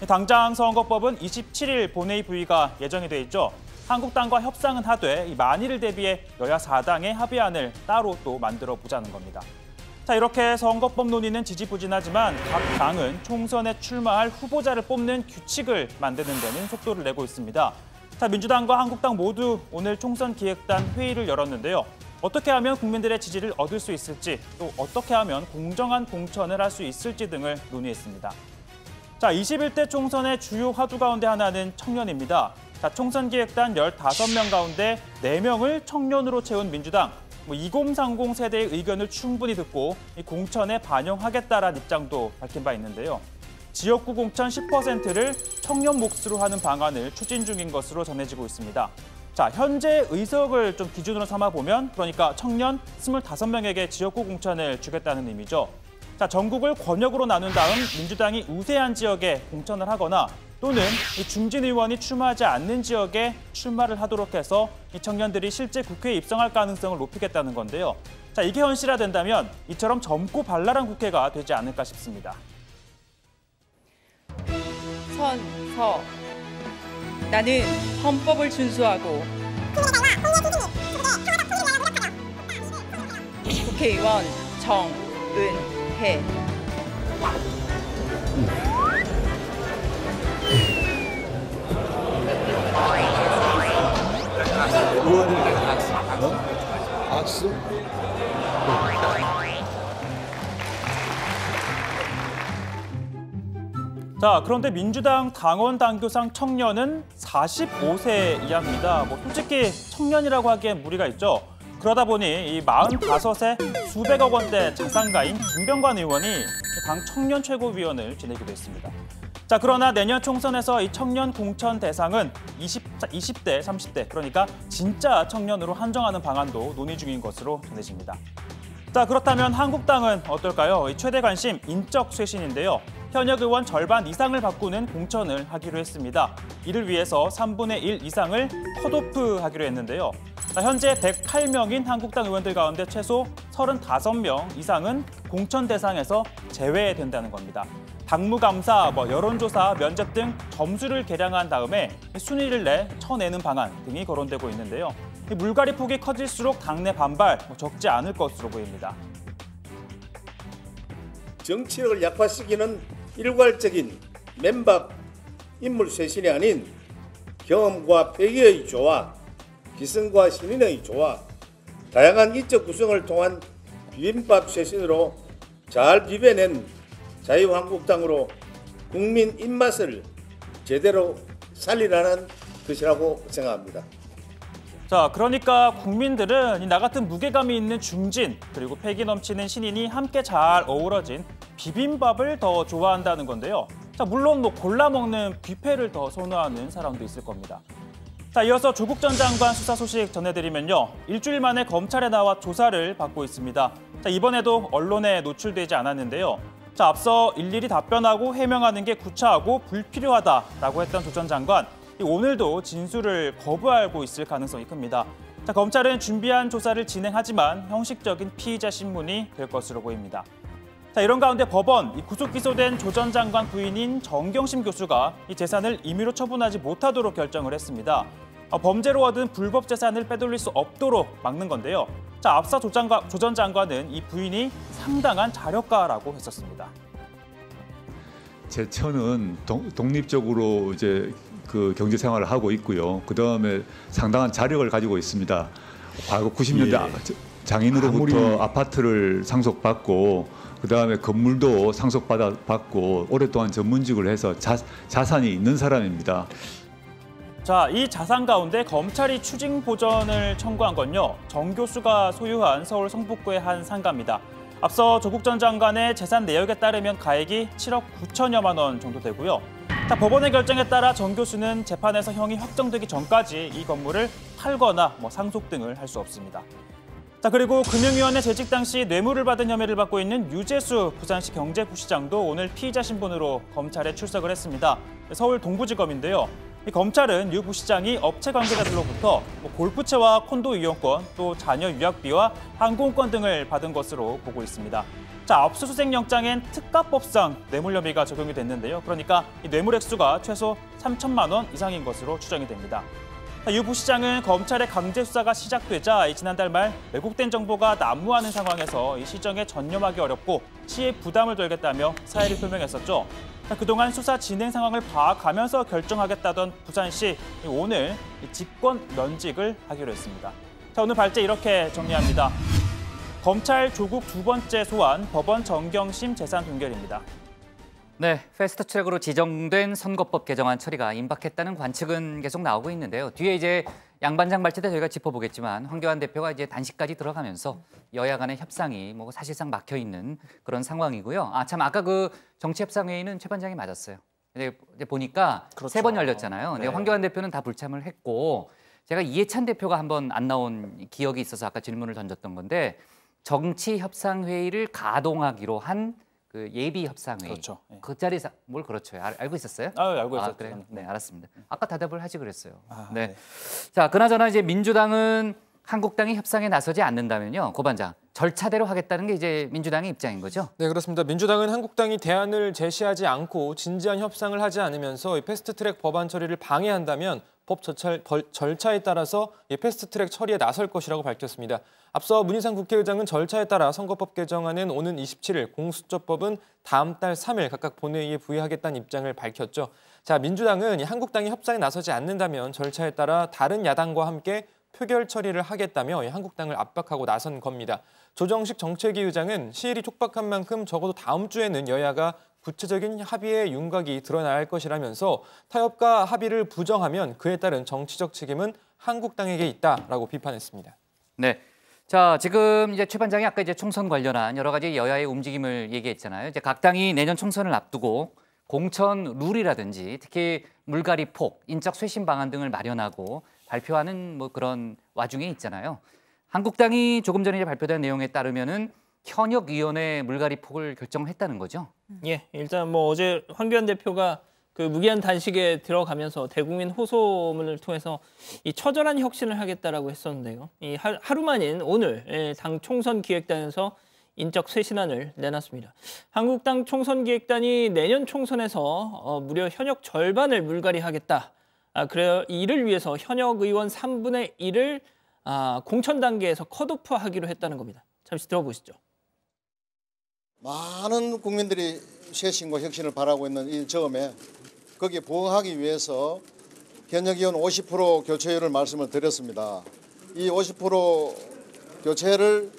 당장 선거법은 27일 본회의 부의가 예정이 돼 있죠. 한국당과 협상은 하되 만일을 대비해 여야 4당의 합의안을 따로 또 만들어 보자는 겁니다. 이렇게 선거법 논의는 지지부진하지만 각 당은 총선에 출마할 후보자를 뽑는 규칙을 만드는 데는 속도를 내고 있습니다. 민주당과 한국당 모두 오늘 총선 기획단 회의를 열었는데요. 어떻게 하면 국민들의 지지를 얻을 수 있을지, 또 어떻게 하면 공정한 공천을 할 수 있을지 등을 논의했습니다. 21대 총선의 주요 화두 가운데 하나는 청년입니다. 총선 기획단 15명 가운데 4명을 청년으로 채운 민주당, 2030 세대의 의견을 충분히 듣고 공천에 반영하겠다라는 입장도 밝힌 바 있는데요. 지역구 공천 10%를 청년 몫으로 하는 방안을 추진 중인 것으로 전해지고 있습니다. 현재 의석을 좀 기준으로 삼아보면 그러니까 청년 25명에게 지역구 공천을 주겠다는 의미죠. 전국을 권역으로 나눈 다음 민주당이 우세한 지역에 공천을 하거나 또는 중진 의원이 출마하지 않는 지역에 출마를 하도록 해서 이 청년들이 실제 국회에 입성할 가능성을 높이겠다는 건데요. 이게 현실화된다면 이처럼 젊고 발랄한 국회가 되지 않을까 싶습니다. 선, 서. 나는 헌법을 준수하고 국회의원 정은혜. 악수? 자, 그런데 민주당 당원 당규상 청년은 45세 이하입니다. 뭐 솔직히 청년이라고 하기엔 무리가 있죠. 그러다 보니 이 45세 수백억 원대 자산가인 김병관 의원이 당 청년 최고위원을 지내기도 했습니다. 자, 그러나 내년 총선에서 이 청년 공천 대상은 20대, 30대, 그러니까 진짜 청년으로 한정하는 방안도 논의 중인 것으로 전해집니다. 자, 그렇다면 한국당은 어떨까요? 이 최대 관심 인적 쇄신인데요. 현역 의원 절반 이상을 바꾸는 공천을 하기로 했습니다. 이를 위해서 3분의 1 이상을 컷오프하기로 했는데요. 자, 현재 108명인 한국당 의원들 가운데 최소 35명 이상은 공천 대상에서 제외된다는 겁니다. 당무감사, 여론조사, 면접 등 점수를 계량한 다음에 순위를 쳐내는 방안 등이 거론되고 있는데요. 물갈이 폭이 커질수록 당내 반발 적지 않을 것으로 보입니다. 정치력을 약화시키는 일괄적인 맨밥 인물 쇄신이 아닌 경험과 패기의 조화, 기성과 신인의 조화, 다양한 인적 구성을 통한 비빔밥 쇄신으로 잘 비벼낸 자유한국당으로 국민 입맛을 제대로 살리라는 것이라고 생각합니다. 자, 그러니까 국민들은 나 같은 무게감이 있는 중진 그리고 패기 넘치는 신인이 함께 잘 어우러진 비빔밥을 더 좋아한다는 건데요. 자, 물론 골라 먹는 뷔페를 더 선호하는 사람도 있을 겁니다. 자, 이어서 조국 전 장관 수사 소식 전해드리면요. 일주일 만에 검찰에 나와 조사를 받고 있습니다. 자, 이번에도 언론에 노출되지 않았는데요. 자, 앞서 일일이 답변하고 해명하는 게 구차하고 불필요하다라고 했던 조 전 장관. 오늘도 진술을 거부하고 있을 가능성이 큽니다. 자, 검찰은 준비한 조사를 진행하지만 형식적인 피의자 신문이 될 것으로 보입니다. 자, 이런 가운데 법원, 구속 기소된 조 전 장관 부인인 정경심 교수가 이 재산을 임의로 처분하지 못하도록 결정을 했습니다. 범죄로 얻은 불법 재산을 빼돌릴 수 없도록 막는 건데요. 자, 앞서 조 전 장관은 이 부인이 상당한 자력가라고 했었습니다. 제 처는 독립적으로 이제 그 경제 생활을 하고 있고요. 그 다음에 상당한 자력을 가지고 있습니다. 과거 90년대 장인으로부터 아파트를 상속받고 그 다음에 건물도 상속받고 오랫동안 전문직을 해서 자산이 있는 사람입니다. 자, 이 자산 가운데 검찰이 추징 보전을 청구한 건요. 정 교수가 소유한 서울 성북구의 한 상가입니다. 앞서 조국 전 장관의 재산 내역에 따르면 가액이 7억 9천여만 원 정도 되고요. 자, 법원의 결정에 따라 정 교수는 재판에서 형이 확정되기 전까지 이 건물을 팔거나 상속 등을 할 수 없습니다. 자, 그리고 금융위원회 재직 당시 뇌물을 받은 혐의를 받고 있는 유재수 부산시 경제부시장도 오늘 피의자 신분으로 검찰에 출석을 했습니다. 서울 동부지검인데요. 이 검찰은 유 부시장이 업체 관계자들로부터 골프채와 콘도 이용권, 또 자녀 유학비와 항공권 등을 받은 것으로 보고 있습니다. 자, 압수수색 영장엔 특가법상 뇌물 혐의가 적용이 됐는데요. 그러니까 이 뇌물 액수가 최소 3천만 원 이상인 것으로 추정이 됩니다. 유 부시장은 검찰의 강제 수사가 시작되자 지난달 말 왜곡된 정보가 난무하는 상황에서 이 시정에 전념하기 어렵고 시의 부담을 덜겠다며 사의를 표명했었죠. 그동안 수사 진행 상황을 파악하면서 결정하겠다던 부산시 오늘 직권 면직을 하기로 했습니다. 자, 오늘 발제 이렇게 정리합니다. 검찰 조국 두 번째 소환, 법원 정경심 재산 동결입니다. 네, 패스트트랙으로 지정된 선거법 개정안 처리가 임박했다는 관측은 계속 나오고 있는데요. 뒤에 이제 양반장 발제 때 저희가 짚어보겠지만 황교안 대표가 이제 단식까지 들어가면서 여야 간의 협상이 사실상 막혀 있는 그런 상황이고요. 참 아까 그 정치협상회의는 최 반장이 맞았어요. 근데 보니까 그렇죠. 3번 열렸잖아요. 근데 네. 황교안 대표는 다 불참을 했고 제가 이해찬 대표가 한번 안 나온 기억이 있어서 아까 질문을 던졌던 건데 정치협상회의를 가동하기로 한 그 예비협상회의. 그렇죠. 네. 그 자리에서 뭘 그렇죠. 알고 있었어요? 알고 있었죠. 그래요? 네, 알았습니다. 아까 대답을 하지 그랬어요. 네. 네. 자, 그나저나 이제 민주당은 한국당이 협상에 나서지 않는다면요. 고 반장, 절차대로 하겠다는 게 이제 민주당의 입장인 거죠? 네, 그렇습니다. 민주당은 한국당이 대안을 제시하지 않고 진지한 협상을 하지 않으면서 패스트트랙 법안 처리를 방해한다면 법 절차에 따라서 패스트트랙 처리에 나설 것이라고 밝혔습니다. 앞서 문희상 국회의장은 절차에 따라 선거법 개정안은 오는 27일, 공수처법은 다음 달 3일 각각 본회의에 부의하겠다는 입장을 밝혔죠. 자, 민주당은 한국당이 협상에 나서지 않는다면 절차에 따라 다른 야당과 함께 표결 처리를 하겠다며 한국당을 압박하고 나선 겁니다. 조정식 정책위 의장은 시일이 촉박한 만큼 적어도 다음 주에는 여야가 구체적인 합의의 윤곽이 드러나야 할 것이라면서 타협과 합의를 부정하면 그에 따른 정치적 책임은 한국당에게 있다라고 비판했습니다. 네. 자, 지금 이제 최 반장이 아까 이제 총선 관련한 여러 가지 여야의 움직임을 얘기했잖아요. 이제 각 당이 내년 총선을 앞두고 공천 룰이라든지 특히 물갈이 폭, 인적 쇄신 방안 등을 마련하고 발표하는 뭐 그런 와중에 있잖아요. 한국당이 조금 전에 발표된 내용에 따르면은 현역위원회 물갈이 폭을 결정했다는 거죠. 예, 일단 뭐 어제 황교안 대표가 그 무기한 단식에 들어가면서 대국민 호소문을 통해서 이 처절한 혁신을 하겠다라고 했었는데요. 이 하루 만인 오늘 당 총선 기획단에서 인적 쇄신안을 내놨습니다. 한국당 총선 기획단이 내년 총선에서 무려 현역 절반을 물갈이하겠다. 그래요. 이를 위해서 현역 의원 3분의 1을 공천 단계에서 컷오프하기로 했다는 겁니다. 잠시 들어보시죠. 많은 국민들이 쇄신과 혁신을 바라고 있는 이 점에 거기에 부응하기 위해서 현역 의원 50% 교체율을 말씀을 드렸습니다. 이 50% 교체를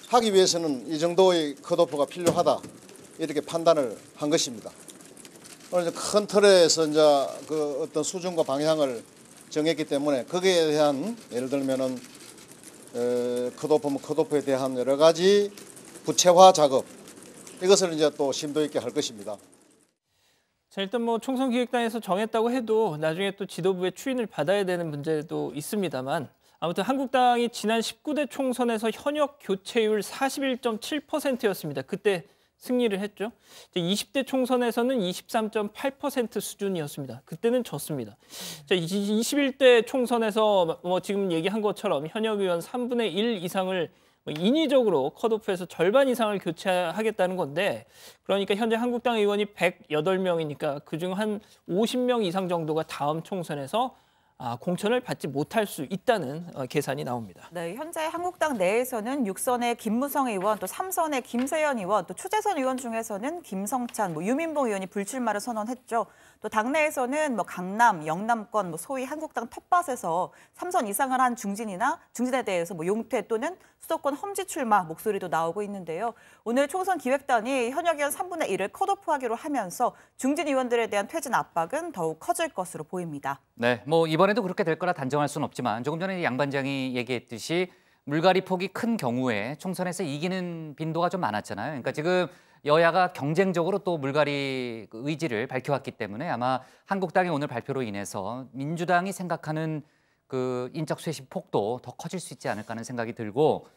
하기 위해서는 이 정도의 컷오프가 필요하다 이렇게 판단을 한 것입니다. 오늘 큰 틀에서 이제 그 어떤 수준과 방향을 정했기 때문에 거기에 대한 예를 들면은 컷오프면 컷오프에 대한 여러 가지 구체화 작업 이것을 이제 또 심도 있게 할 것입니다. 자, 일단 뭐 총선 기획단에서 정했다고 해도 나중에 또 지도부의 추인을 받아야 되는 문제도 있습니다만 아무튼 한국당이 지난 19대 총선에서 현역 교체율 41.7%였습니다. 그때 승리를 했죠. 20대 총선에서는 23.8% 수준이었습니다. 그때는 졌습니다. 21대 총선에서 뭐 지금 얘기한 것처럼 현역 의원 3분의 1 이상을 인위적으로 컷오프해서 절반 이상을 교체하겠다는 건데 그러니까 현재 한국당 의원이 108명이니까 그중 한 50명 이상 정도가 다음 총선에서 공천을 받지 못할 수 있다는 계산이 나옵니다. 네, 현재 한국당 내에서는 6선의 김무성 의원, 또 3선의 김세연 의원, 또 추재선 의원 중에서는 김성찬, 유민봉 의원이 불출마를 선언했죠. 또 당내에서는 강남, 영남권, 소위 한국당 텃밭에서 3선 이상을 한 중진에 대해서 용퇴 또는 수도권 험지 출마 목소리도 나오고 있는데요. 오늘 총선 기획단이 현역 의원 3분의 1을 컷오프하기로 하면서 중진 의원들에 대한 퇴진 압박은 더욱 커질 것으로 보입니다. 네, 이번에도 그렇게 될 거라 단정할 수는 없지만 조금 전에 양 반장이 얘기했듯이 물갈이 폭이 큰 경우에 총선에서 이기는 빈도가 좀 많았잖아요. 그러니까 지금 여야가 경쟁적으로 또 물갈이 의지를 밝혀왔기 때문에 아마 한국당이 오늘 발표로 인해서 민주당이 생각하는 그 인적 쇄신 폭도 더 커질 수 있지 않을까 하는 생각이 들고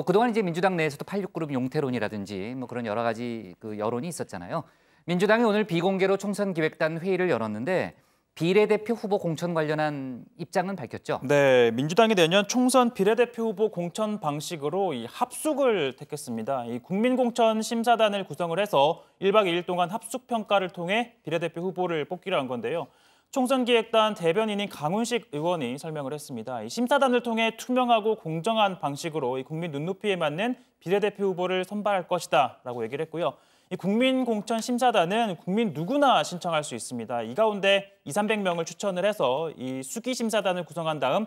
그동안 이제 민주당 내에서도 86그룹 용태론이라든지 그런 여러 가지 그 여론이 있었잖아요. 민주당이 오늘 비공개로 총선 기획단 회의를 열었는데 비례대표 후보 공천 관련한 입장은 밝혔죠? 네, 민주당이 내년 총선 비례대표 후보 공천 방식으로 이 합숙을 택했습니다. 이 국민공천 심사단을 구성을 해서 1박 2일 동안 합숙 평가를 통해 비례대표 후보를 뽑기로 한 건데요. 총선기획단 대변인인 강훈식 의원이 설명을 했습니다. 이 심사단을 통해 투명하고 공정한 방식으로 이 국민 눈높이에 맞는 비례대표 후보를 선발할 것이다라고 얘기를 했고요. 이 국민공천심사단은 국민 누구나 신청할 수 있습니다. 이 가운데 200~300명을 추천을 해서 이 수기심사단을 구성한 다음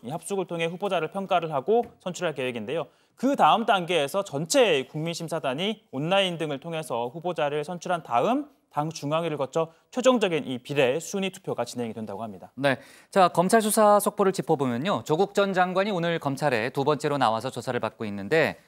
이 합숙을 통해 후보자를 평가를 하고 선출할 계획인데요. 그 다음 단계에서 전체 국민심사단이 온라인 등을 통해서 후보자를 선출한 다음 당 중앙위를 거쳐 최종적인 이 비례 순위 투표가 진행이 된다고 합니다. 네, 자 검찰 수사 속보를 짚어보면요. 조국 전 장관이 오늘 검찰에 두 번째로 나와서 조사를 받고 있는데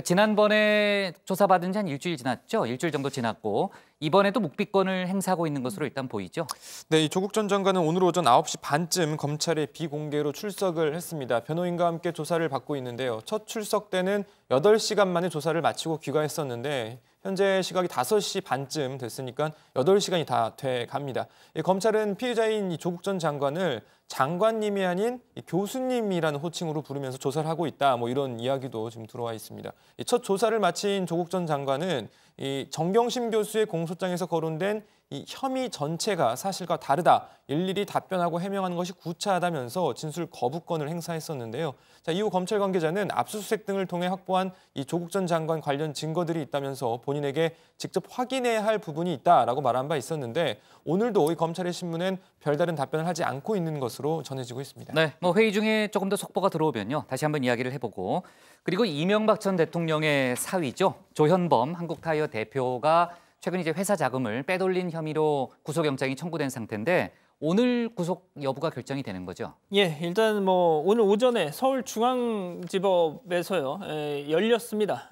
지난번에 조사받은 지 한 일주일 지났죠? 일주일 정도 지났고 이번에도 묵비권을 행사하고 있는 것으로 일단 보이죠? 네, 이 조국 전 장관은 오늘 오전 9시 반쯤 검찰에 비공개로 출석을 했습니다. 변호인과 함께 조사를 받고 있는데요. 첫 출석 때는 8시간 만에 조사를 마치고 귀가했었는데 현재 시각이 5시 반쯤 됐으니까 8시간이 다 돼 갑니다. 검찰은 피의자인 조국 전 장관을 장관님이 아닌 교수님이라는 호칭으로 부르면서 조사를 하고 있다. 뭐 이런 이야기도 지금 들어와 있습니다. 첫 조사를 마친 조국 전 장관은 이 정경심 교수의 공소장에서 거론된 이 혐의 전체가 사실과 다르다. 일일이 답변하고 해명하는 것이 구차하다면서 진술 거부권을 행사했었는데요. 자, 이후 검찰 관계자는 압수수색 등을 통해 확보한 이 조국 전 장관 관련 증거들이 있다면서 본인에게 직접 확인해야 할 부분이 있다라고 말한 바 있었는데 오늘도 이 검찰의 신문엔 별다른 답변을 하지 않고 있는 것으로 전해지고 있습니다. 네, 뭐 회의 중에 조금 더 속보가 들어오면요. 다시 한번 이야기를 해보고 그리고 이명박 전 대통령의 사위죠. 조현범 한국타이어 대표가 최근 이제 회사 자금을 빼돌린 혐의로 구속영장이 청구된 상태인데 오늘 구속 여부가 결정이 되는 거죠? 예, 일단 뭐 오늘 오전에 서울중앙지법에서요 열렸습니다.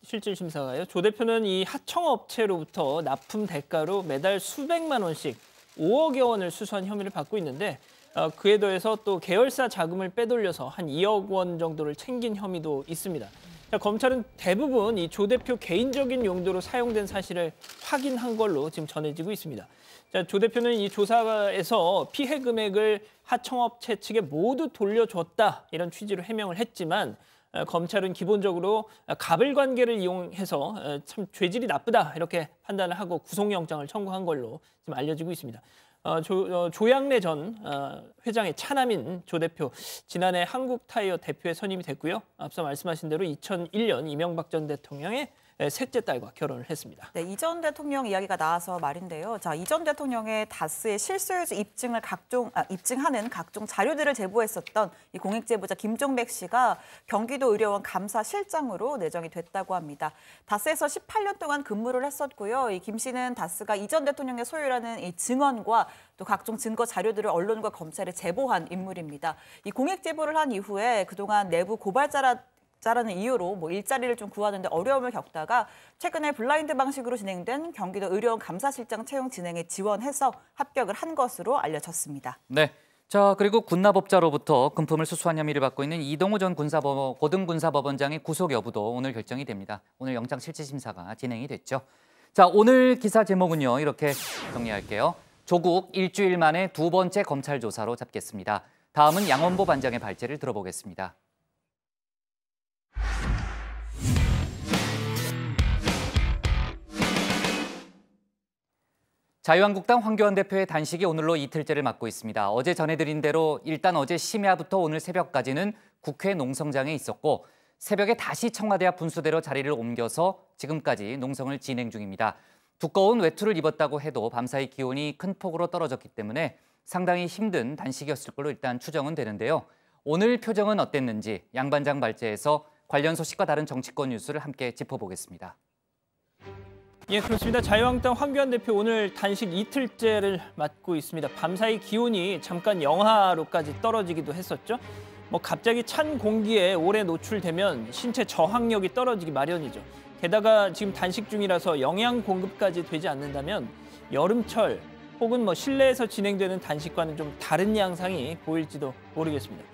실질 심사가요. 조 대표는 이 하청업체로부터 납품 대가로 매달 수백만 원씩 5억여 원을 수수한 혐의를 받고 있는데 그에 더해서 또 계열사 자금을 빼돌려서 한 2억 원 정도를 챙긴 혐의도 있습니다. 자, 검찰은 대부분 이 조 대표 개인적인 용도로 사용된 사실을 확인한 걸로 지금 전해지고 있습니다. 자, 조 대표는 이 조사에서 피해 금액을 하청업체 측에 모두 돌려줬다 이런 취지로 해명을 했지만 검찰은 기본적으로 갑을 관계를 이용해서 참 죄질이 나쁘다 이렇게 판단을 하고 구속영장을 청구한 걸로 지금 알려지고 있습니다. 조양래 전 회장의 차남인 조 대표, 지난해 한국타이어 대표에 선임이 됐고요. 앞서 말씀하신 대로 2001년 이명박 전 대통령의 셋째 딸과 결혼을 했습니다. 네, 이 전 대통령 이야기가 나와서 말인데요. 자, 이 전 대통령의 다스의 실소유주 입증하는 각종 자료들을 제보했었던 이 공익제보자 김종백 씨가 경기도 의료원 감사실장으로 내정이 됐다고 합니다. 다스에서 18년 동안 근무를 했었고요. 이 김 씨는 다스가 이 전 대통령의 소유라는 이 증언과 또 각종 증거 자료들을 언론과 검찰에 제보한 인물입니다. 이 공익제보를 한 이후에 그동안 내부 고발자라는 이유로 뭐 일자리를 좀 구하는데 어려움을 겪다가 최근에 블라인드 방식으로 진행된 경기도 의료원 감사실장 채용 진행에 지원해서 합격을 한 것으로 알려졌습니다. 네. 자, 그리고 군납업자로부터 금품을 수수한 혐의를 받고 있는 이동우 전 고등군사법원장의 구속 여부도 오늘 결정이 됩니다. 오늘 영장 실질 심사가 진행이 됐죠. 자, 오늘 기사 제목은요. 이렇게 정리할게요. 조국 일주일 만에 2번째 검찰 조사로 잡겠습니다. 다음은 양원보 반장의 발제를 들어보겠습니다. 자유한국당 황교안 대표의 단식이 오늘로 이틀째를 맞고 있습니다. 어제 전해드린 대로 일단 어제 심야부터 오늘 새벽까지는 국회 농성장에 있었고 새벽에 다시 청와대 앞 분수대로 자리를 옮겨서 지금까지 농성을 진행 중입니다. 두꺼운 외투를 입었다고 해도 밤사이 기온이 큰 폭으로 떨어졌기 때문에 상당히 힘든 단식이었을 걸로 일단 추정은 되는데요. 오늘 표정은 어땠는지 양 반장 발제에서 관련 소식과 다른 정치권 뉴스를 함께 짚어보겠습니다. 예, 그렇습니다. 자유한국당 황교안 대표 오늘 단식 이틀째를 맞고 있습니다. 밤사이 기온이 잠깐 영하로까지 떨어지기도 했었죠. 뭐 갑자기 찬 공기에 오래 노출되면 신체 저항력이 떨어지기 마련이죠. 게다가 지금 단식 중이라서 영양 공급까지 되지 않는다면 여름철 혹은 뭐 실내에서 진행되는 단식과는 좀 다른 양상이 보일지도 모르겠습니다.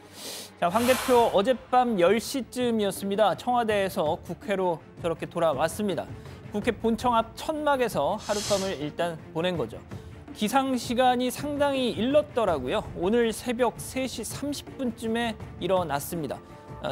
자, 황 대표 어젯밤 10시쯤이었습니다. 청와대에서 국회로 저렇게 돌아왔습니다. 국회 본청 앞 천막에서 하룻밤을 일단 보낸 거죠. 기상 시간이 상당히 일렀더라고요. 오늘 새벽 3시 30분쯤에 일어났습니다.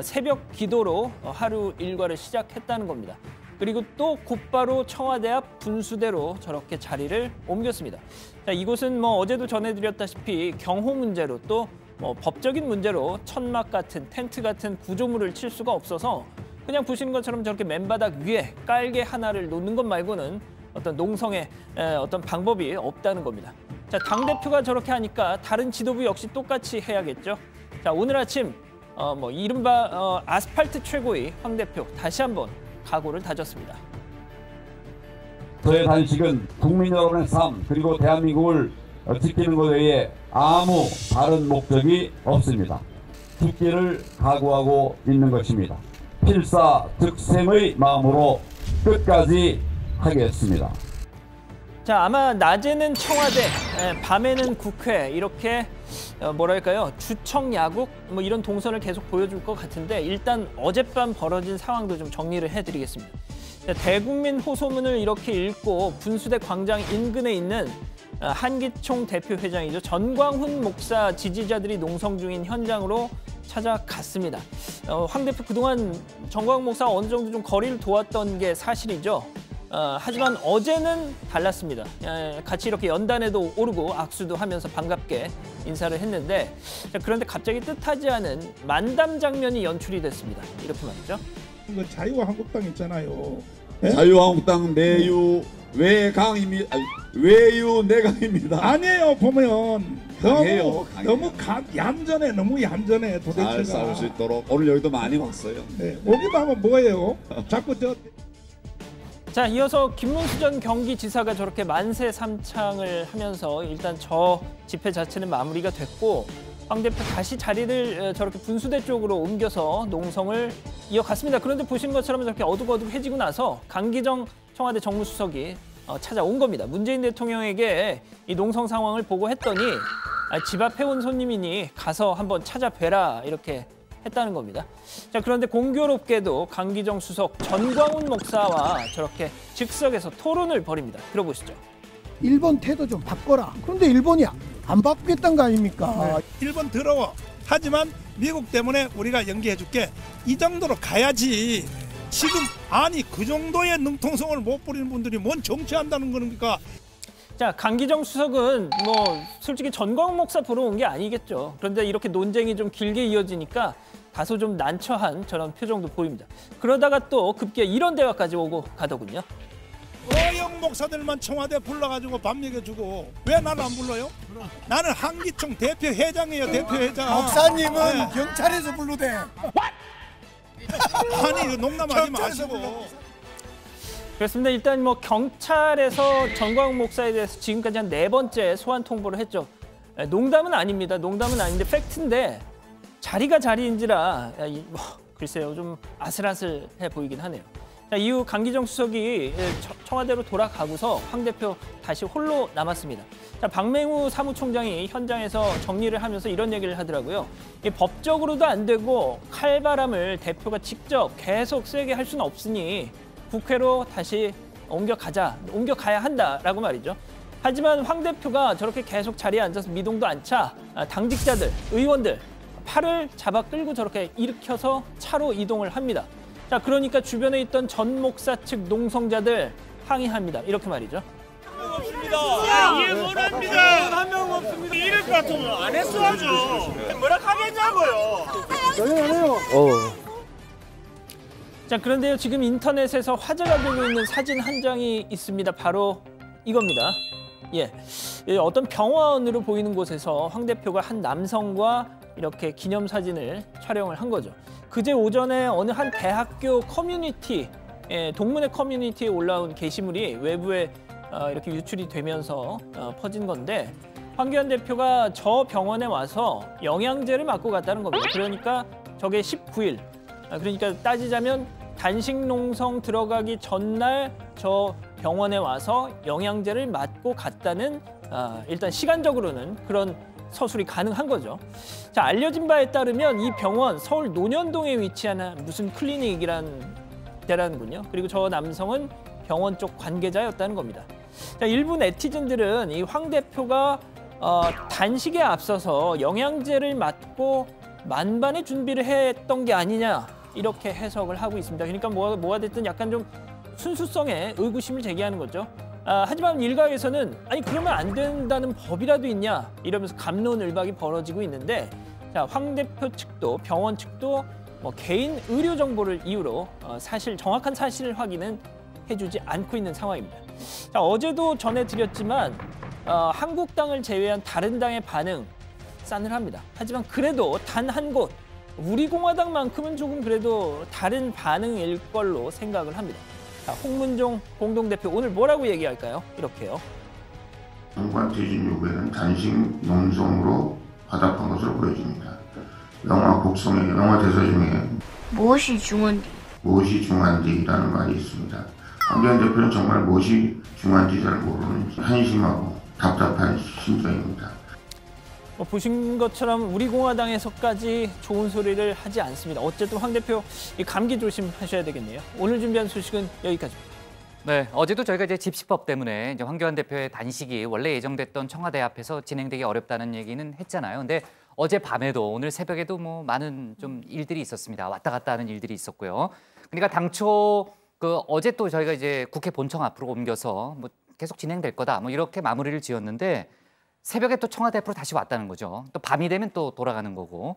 새벽 기도로 하루 일과를 시작했다는 겁니다. 그리고 또 곧바로 청와대 앞 분수대로 저렇게 자리를 옮겼습니다. 자, 이곳은 뭐 어제도 전해드렸다시피 경호 문제로 또 뭐 법적인 문제로 천막 같은 텐트 같은 구조물을 칠 수가 없어서 그냥 보시는 것처럼 저렇게 맨바닥 위에 깔개 하나를 놓는 것 말고는 어떤 농성의 어떤 방법이 없다는 겁니다. 자, 당대표가 저렇게 하니까 다른 지도부 역시 똑같이 해야겠죠. 자, 오늘 아침 뭐 이른바 아스팔트 최고의 황 대표 다시 한번 각오를 다졌습니다. 저의 단식은 국민 여러분의 삶 그리고 대한민국을 지키는 것 외에 아무 다른 목적이 없습니다. 죽기를 각오하고 있는 것입니다. 필사즉생의 마음으로 끝까지 하겠습니다. 자, 아마 낮에는 청와대, 밤에는 국회 이렇게 뭐랄까요 주청 야국 뭐 이런 동선을 계속 보여줄 것 같은데 일단 어젯밤 벌어진 상황도 좀 정리를 해드리겠습니다. 대국민 호소문을 이렇게 읽고 분수대 광장 인근에 있는 한기총 대표 회장이죠. 전광훈 목사 지지자들이 농성 중인 현장으로 찾아갔습니다. 황 대표 그동안 전광훈 목사와 어느 정도 좀 거리를 두었던 게 사실이죠. 하지만 어제는 달랐습니다. 같이 이렇게 연단에도 오르고 악수도 하면서 반갑게 인사를 했는데 그런데 갑자기 뜻하지 않은 만담 장면이 연출이 됐습니다. 이렇게 말이죠. 그 자유한국당 있잖아요. 자유한국당 내유 외강입니다. 외유 내강입니다. 아니에요. 보면 강해요. 너무 얌전해. 너무 얌전해. 도대체가. 잘 싸울 수 있도록 오늘 여기도 많이 왔어요. 네. 오기만 하면 뭐예요? 자꾸 자, 이어서 김문수 전 경기지사가 저렇게 만세 삼창을 하면서 일단 저 집회 자체는 마무리가 됐고 황 대표 다시 자리를 저렇게 분수대 쪽으로 옮겨서 농성을 이어갔습니다. 그런데 보시는 것처럼 저렇게 어둑어둑해지고 나서 강기정 청와대 정무수석이 찾아온 겁니다. 문재인 대통령에게 이 농성 상황을 보고했더니 집 앞에 온 손님이니 가서 한번 찾아뵈라 이렇게 했다는 겁니다. 자, 그런데 공교롭게도 강기정 수석 전광훈 목사와 저렇게 즉석에서 토론을 벌입니다. 들어보시죠. 일본 태도 좀 바꿔라. 그런데 일본이 안 바꾸겠다는 거 아닙니까? 네. 일본 더러워. 하지만 미국 때문에 우리가 연기해줄게. 이 정도로 가야지. 지금 아니 그 정도의 능통성을 못 부리는 분들이 뭔 정치한다는 겁니까? 자, 강기정 수석은 뭐 솔직히 전광훈 목사 보러 온 게 아니겠죠. 그런데 이렇게 논쟁이 좀 길게 이어지니까 다소 좀 난처한 저런 표정도 보입니다. 그러다가 또 급기야 이런 대화까지 오고 가더군요. 어영 목사들만 청와대 불러가지고 밥 먹여주고 왜 나는 안 불러요? 나는 한기총 대표 회장이에요. 대표 회장. 목사님은 네. 경찰에서 불러대. 아니 이거 농담하지 마시고. 그렇습니다. 일단 뭐 경찰에서 전광훈 목사에 대해서 지금까지 한 4번째 소환 통보를 했죠. 농담은 아닙니다. 농담은 아닌데 팩트인데 자리가 자리인지라 글쎄요 좀 아슬아슬해 보이긴 하네요. 자, 이후 강기정 수석이 청와대로 돌아가고서 황 대표 다시 홀로 남았습니다. 자, 박맹우 사무총장이 현장에서 정리를 하면서 이런 얘기를 하더라고요. 법적으로도 안 되고 칼바람을 대표가 직접 계속 세게 할 수는 없으니 국회로 다시 옮겨가야 한다라고 말이죠. 하지만 황 대표가 저렇게 계속 자리에 앉아서 미동도 안 차 당직자들, 의원들 팔을 잡아 끌고 저렇게 일으켜서 차로 이동을 합니다. 자, 그러니까 주변에 있던 전 목사 측 농성자들 항의합니다. 이렇게 말이죠. 이해 못합니다. 한 명 없습니다. 이럴 것 같으면 안 했어야죠. 뭐라 하겠냐고요. 저희는 자, 그런데요 지금 인터넷에서 화제가 되고 있는 사진 한 장이 있습니다. 바로 이겁니다. 어떤 병원으로 보이는 곳에서 황 대표가 한 남성과 이렇게 기념사진을 촬영을 한 거죠. 그제 오전에 어느 한 대학교 커뮤니티, 동문회 커뮤니티에 올라온 게시물이 외부에 이렇게 유출이 되면서 퍼진 건데 황교안 대표가 저 병원에 와서 영양제를 맞고 갔다는 겁니다. 그러니까 저게 19일, 그러니까 따지자면 단식 농성 들어가기 전날 저 병원에 와서 영양제를 맞고 갔다는 일단 시간적으로는 그런 서술이 가능한 거죠. 자, 알려진 바에 따르면 이 병원 서울 논현동에 위치한 무슨 클리닉이란 데라는군요. 그리고 저 남성은 병원 쪽 관계자였다는 겁니다. 자, 일부 네티즌들은 이 황 대표가 단식에 앞서서 영양제를 맞고 만반의 준비를 했던 게 아니냐 이렇게 해석을 하고 있습니다. 그러니까 뭐가 됐든 약간 좀 순수성에 의구심을 제기하는 거죠. 하지만 일각에서는 아니 그러면 안 된다는 법이라도 있냐 이러면서 갑론을박이 벌어지고 있는데 자, 황 대표 측도 병원 측도 뭐 개인 의료 정보를 이유로 정확한 사실 확인은 해주지 않고 있는 상황입니다. 자, 어제도 전해드렸지만 한국당을 제외한 다른 당의 반응 싸늘합니다. 하지만 그래도 단 한 곳 우리공화당만큼은 조금 그래도 다른 반응일 걸로 생각을 합니다. 자, 홍문종 공동대표 오늘 뭐라고 얘기할까요? 이렇게요. 정관 퇴진 요구에는 단식 농성으로 화답한 것으로 보여집니다. 영화 곡성의 영화 대사 중에 무엇이 중한디라는 말이 있습니다. 황교안 대표는 정말 무엇이 중한지 잘 모르는 한심하고 답답한 심정입니다. 보신 것처럼 우리 공화당에서까지 좋은 소리를 하지 않습니다. 어쨌든 황 대표 이 감기 조심하셔야 되겠네요. 오늘 준비한 소식은 여기까지입니다. 네, 어제도 저희가 이제 집시법 때문에 이제 황교안 대표의 단식이 원래 예정됐던 청와대 앞에서 진행되기 어렵다는 얘기는 했잖아요. 근데 어제 밤에도 오늘 새벽에도 뭐 많은 좀 일들이 있었습니다. 왔다 갔다 하는 일들이 있었고요. 그러니까 당초 그 어제 또 저희가 이제 국회 본청 앞으로 옮겨서 뭐 계속 진행될 거다 뭐 이렇게 마무리를 지었는데 새벽에 또 청와대 앞으로 다시 왔다는 거죠. 또 밤이 되면 또 돌아가는 거고.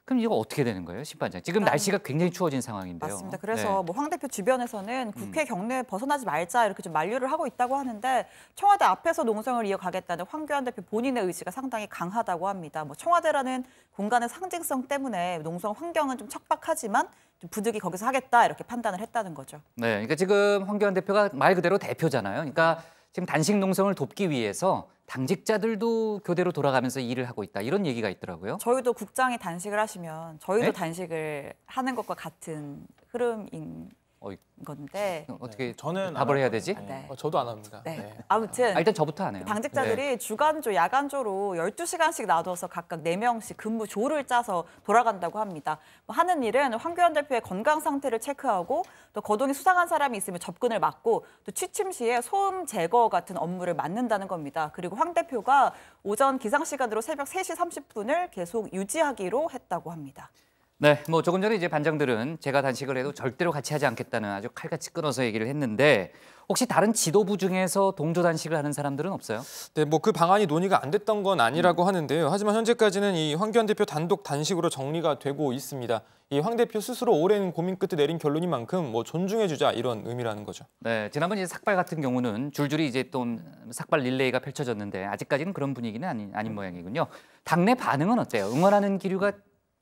그럼 이거 어떻게 되는 거예요, 심판장? 지금 날씨가 굉장히 추워진 상황인데요. 맞습니다. 그래서 뭐 황 대표 주변에서는 국회 경내에 벗어나지 말자 이렇게 좀 만류를 하고 있다고 하는데 청와대 앞에서 농성을 이어가겠다는 황교안 대표 본인의 의지가 상당히 강하다고 합니다. 뭐 청와대라는 공간의 상징성 때문에 농성 환경은 좀 척박하지만 좀 부득이 거기서 하겠다 이렇게 판단을 했다는 거죠. 네, 그러니까 지금 황교안 대표가 말 그대로 대표잖아요. 그러니까 지금 단식 농성을 돕기 위해서 당직자들도 교대로 돌아가면서 일을 하고 있다 이런 얘기가 있더라고요. 저희도 국장이 단식을 하시면 저희도 네? 단식을 하는 것과 같은 흐름인 건데 어떻게 저는 답을 해야 되지? 네. 저도 안 합니다. 네. 아무튼 일단 저부터 안 해요. 당직자들이 네. 주간조, 야간조로 12시간씩 나눠서 각각 4명씩 근무 조를 짜서 돌아간다고 합니다. 뭐 하는 일은 황교안 대표의 건강 상태를 체크하고 또 거동이 수상한 사람이 있으면 접근을 막고 또 취침 시에 소음 제거 같은 업무를 맡는다는 겁니다. 그리고 황 대표가 오전 기상 시간으로 새벽 3시 30분을 계속 유지하기로 했다고 합니다. 네, 뭐 조금 전에 이제 반장들은 제가 단식을 해도 절대로 같이 하지 않겠다는 아주 칼같이 끊어서 얘기를 했는데 혹시 다른 지도부 중에서 동조 단식을 하는 사람들은 없어요? 네, 뭐 그 방안이 논의가 안 됐던 건 아니라고 하는데요. 하지만 현재까지는 이 황교안 대표 단독 단식으로 정리가 되고 있습니다. 이 황 대표 스스로 오랜 고민 끝에 내린 결론인 만큼 뭐 존중해주자 이런 의미라는 거죠. 네, 지난번 이제 삭발 같은 경우는 줄줄이 이제 또 삭발 릴레이가 펼쳐졌는데 아직까지는 그런 분위기는 아닌 모양이군요. 당내 반응은 어때요? 응원하는 기류가